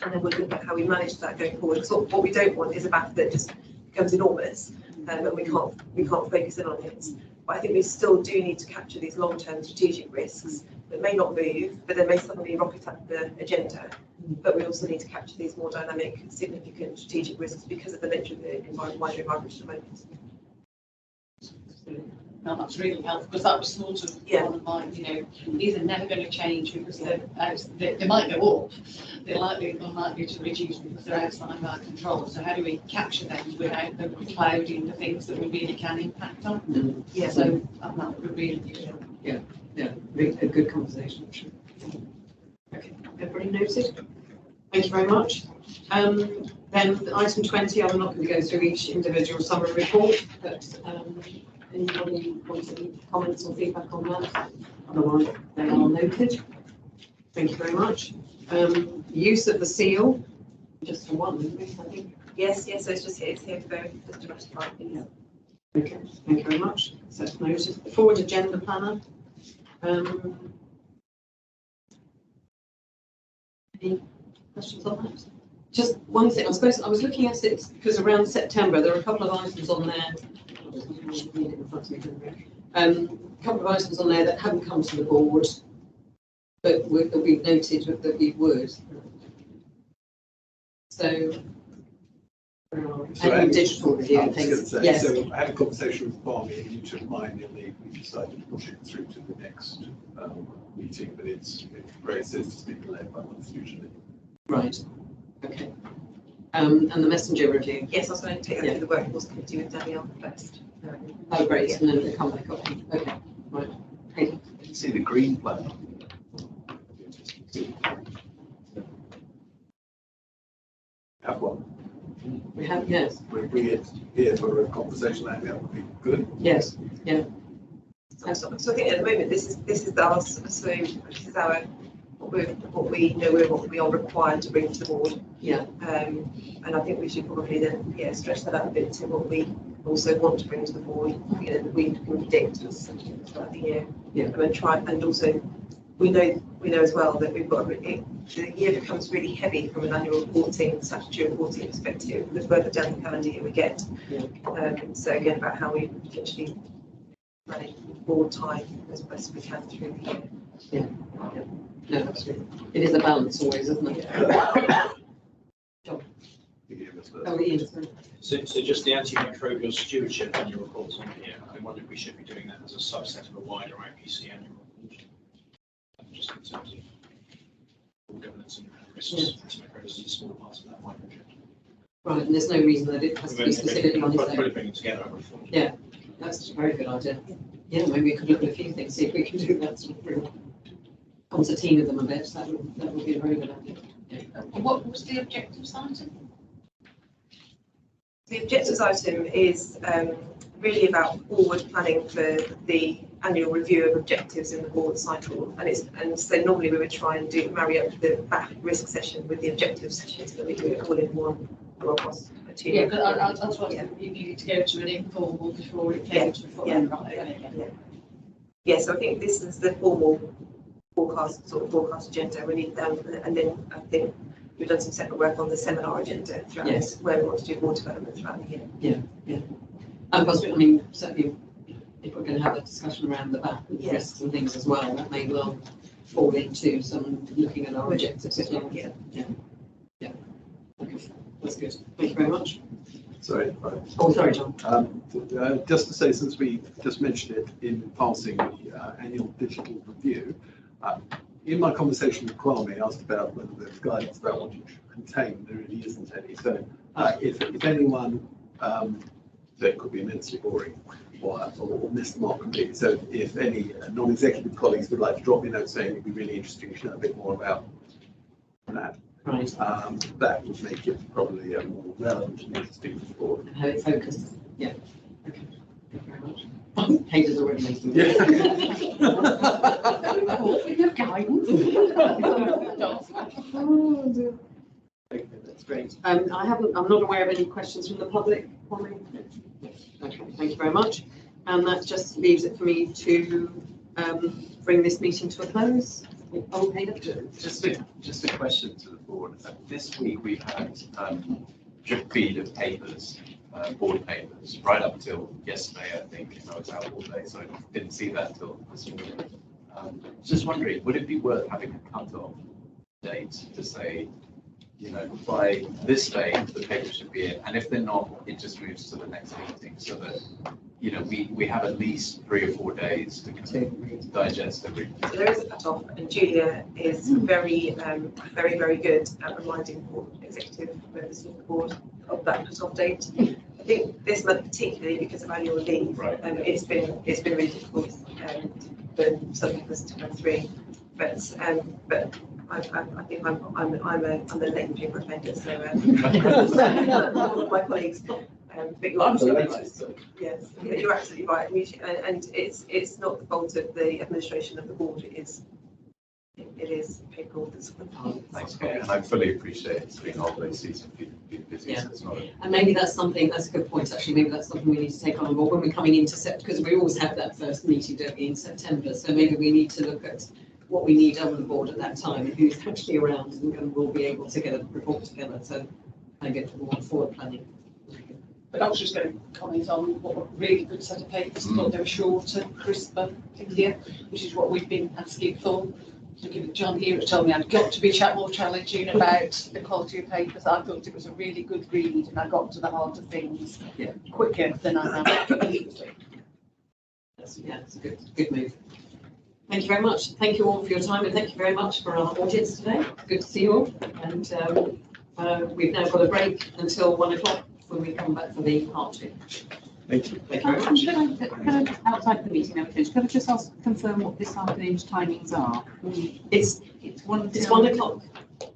and then we'll look at how we manage that going forward. Because what we don't want is a BAF that just becomes enormous and we can't focus in on it. But I think we still do need to capture these long-term strategic risks that may not move, but they may suddenly rocket up the agenda. But we also need to capture these more dynamic, significant strategic risks because of the nature of the wider environment at the moment. No, that's really helpful, because that was sort of one of mine, these are never going to change because they might go up, they're unlikely to reduce because they're outside of our control. So how do we capture them without them clouding the things that we really can impact on? So that would be really useful. A good conversation. Okay, everybody noted? Thank you very much. Then item 20, I'm not going to go through each individual summary report, but anybody wants any comments or feedback on that? Otherwise, they are noted. Thank you very much. Use of the seal, just for one, I think. Yes, so it's here for just to ratify. Okay, thank you very much. So it's noted. The forward agenda planner. Any questions on that? Just one thing, I suppose I was looking at it because around September there are a couple of items on there. A couple of items on there that haven't come to the board, but that we've noted that we would. So, and digital review and things. Yes. So I had a conversation with Barney and you took mine and we decided to push it through to the next meeting, but it's very says to be delayed by months usually. Right. Okay. And the messenger review. Yes, I was going to take that to the workforce committee with Danielle first. Oh, great. And then the come back up. Okay. Right. Hey. You can see the green plan. Have one. We have, yes. We bring it here for a conversation like that would be good. Yes. Yeah. So I think at the moment this is our what we are required to bring to the board. Yeah. And I think we should probably then stretch that out a bit to what we also want to bring to the board. That we can predict throughout the year. Yeah. And try, and also we know as well that we've got the year becomes really heavy from an annual reporting, statutory reporting perspective. The further down the calendar year we get. Yeah. So again, about how we potentially manage board time as best we can through the year. Yeah. No, absolutely. It is a balance always, isn't it? John. Oh, Ian. So just the antimicrobial stewardship annual reports on here. I wonder if we should be doing that as a subset of a wider IPC annual report. Just in terms of governance and risks. Antimicrobials is a small part of that wider objective. Right, and there's no reason that it has to be specifically on its own. Probably bring it together, I would have thought. Yeah, that's a very good idea. Yeah, maybe we could look at a few things, see if we can do that sort of bring concertina them a bit. That would be a very good idea. Yeah. What was the objectives item? The objectives item is really about forward planning for the annual review of objectives in the board cycle, and so normally we would try and marry up the back risk session with the objective sessions, that we do it all in one across a 2 year. Yeah, but that's what you needed to go to an informal before it came to the full. So I think this is the formal forecast agenda. We need them, and then I think we've done some separate work on the seminar agenda throughout this, where we want to do more development throughout the year. Yeah. And possibly, I mean, certainly if we're going to have a discussion around the back with risks and things as well, that may well fall into some looking at our objectives as well. Yeah. Okay, that's good. Thank you very much. Sorry. Oh, sorry, John. Just to say, since we just mentioned it in passing, the annual digital review, in my conversation with Kwame, I asked about whether there's guidance about what it should contain. There really isn't any. So if anyone, that could be immensely boring or miss the mark completely. So if any non-executive colleagues would like to drop me a note saying it'd be really interesting to know a bit more about that. Right. That would make it probably more relevant and interesting for the board. And how it focuses. Yeah. Okay. Thank you very much. Hayden's already making Yeah. Okay, that's great. I'm not aware of any questions from the public. Okay, thank you very much. And that just leaves it for me to bring this meeting to a close. Oh, Hayden. Just a question to the board. This week we've had drip feed of papers, board papers, right up till yesterday, I think. I was out all day, so I didn't see that till this morning. Just wondering, would it be worth having a cut-off date to say, by this day, the paper should be in, and if they're not, it just moves to the next meeting, so that you know, we have at least 3 or 4 days to kind of digest everything. So there is a cut-off, and Julia is very, very good at reminding executive members of the board of that cut-off date. I think this month particularly because of annual leave, Right. it's been really difficult for some of us to come through. But I think I'm a late paper offender, so all of my colleagues. But you're absolutely right. Yes, you're absolutely right. And it's not the fault of the administration of the board. It is paper that's. Thanks, Kate, and I fully appreciate it's been holiday season, people been busy, so it's not. And maybe that's a good point, actually, maybe that's something we need to take on board when we're coming into September, because we always have that first meeting, don't we, in September, so maybe we need to look at what we need on the board at that time, and who's actually around, and we'll be able to get a report together, so I get more forward planning. But I was just going to comment on what a really good set of papers. I thought they were shorter, crisper, clear, which is what we've been asking for. So given John here has told me I've got to be more challenging about the quality of papers. I thought it was a really good read, and I got to the heart of things quicker than I have previously. It's a good move. Thank you very much. Thank you all for your time, and thank you very much for our audience today. Good to see you all. And we've now got a break until 1 o'clock when we come back for the part 2. Thank you. Thank you very much. Can I, outside the meeting, could I just confirm what this afternoon's timings are? It's 1 o'clock.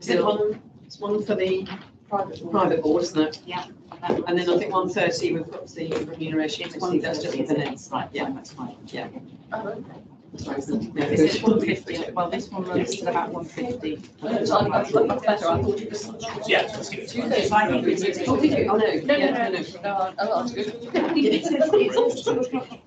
Is it one? It's one for the private board, isn't it? Yeah. And then I think 1:30 we've got the remuneration committee. That's just for the next. Right, Yeah, that's fine. yeah. Oh, okay. Is it 150? Well, this one runs to about 150. I thought it was. Yeah, let's give it to Tuesday, her. Oh, did you? Oh, no. Yeah, no. No, that's good. It's 2 o'clock.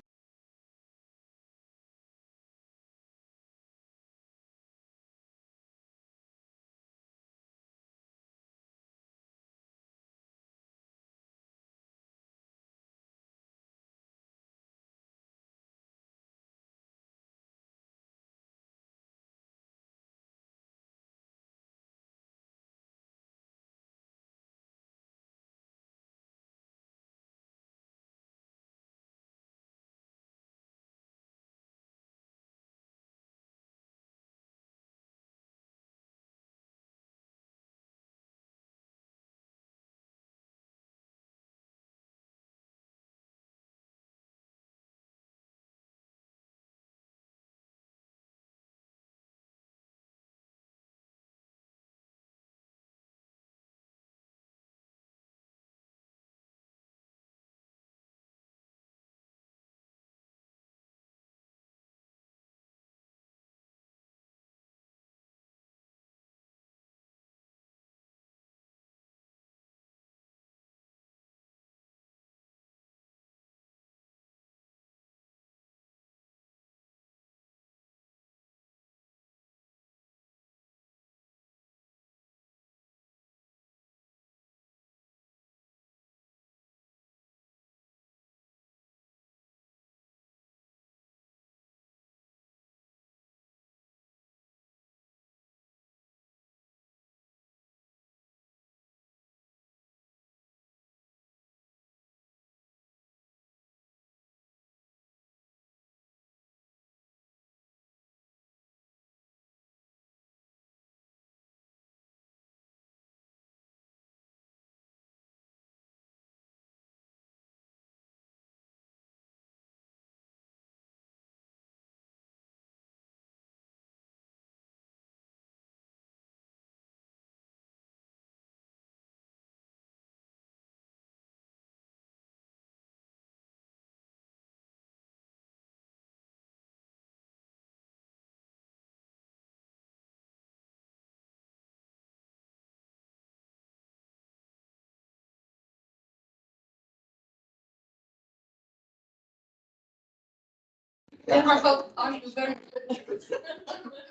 Yeah, I felt I was very.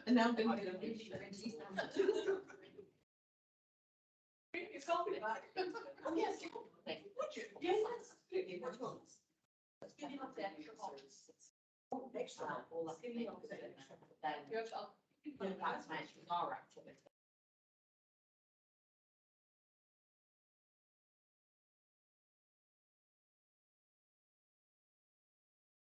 And now It's helping back. Oh, yes. Would you? Yes, absolutely. Why not? Let's give you the extra box. Extra. All that. Give you the extra. Then, that's my extra car activity.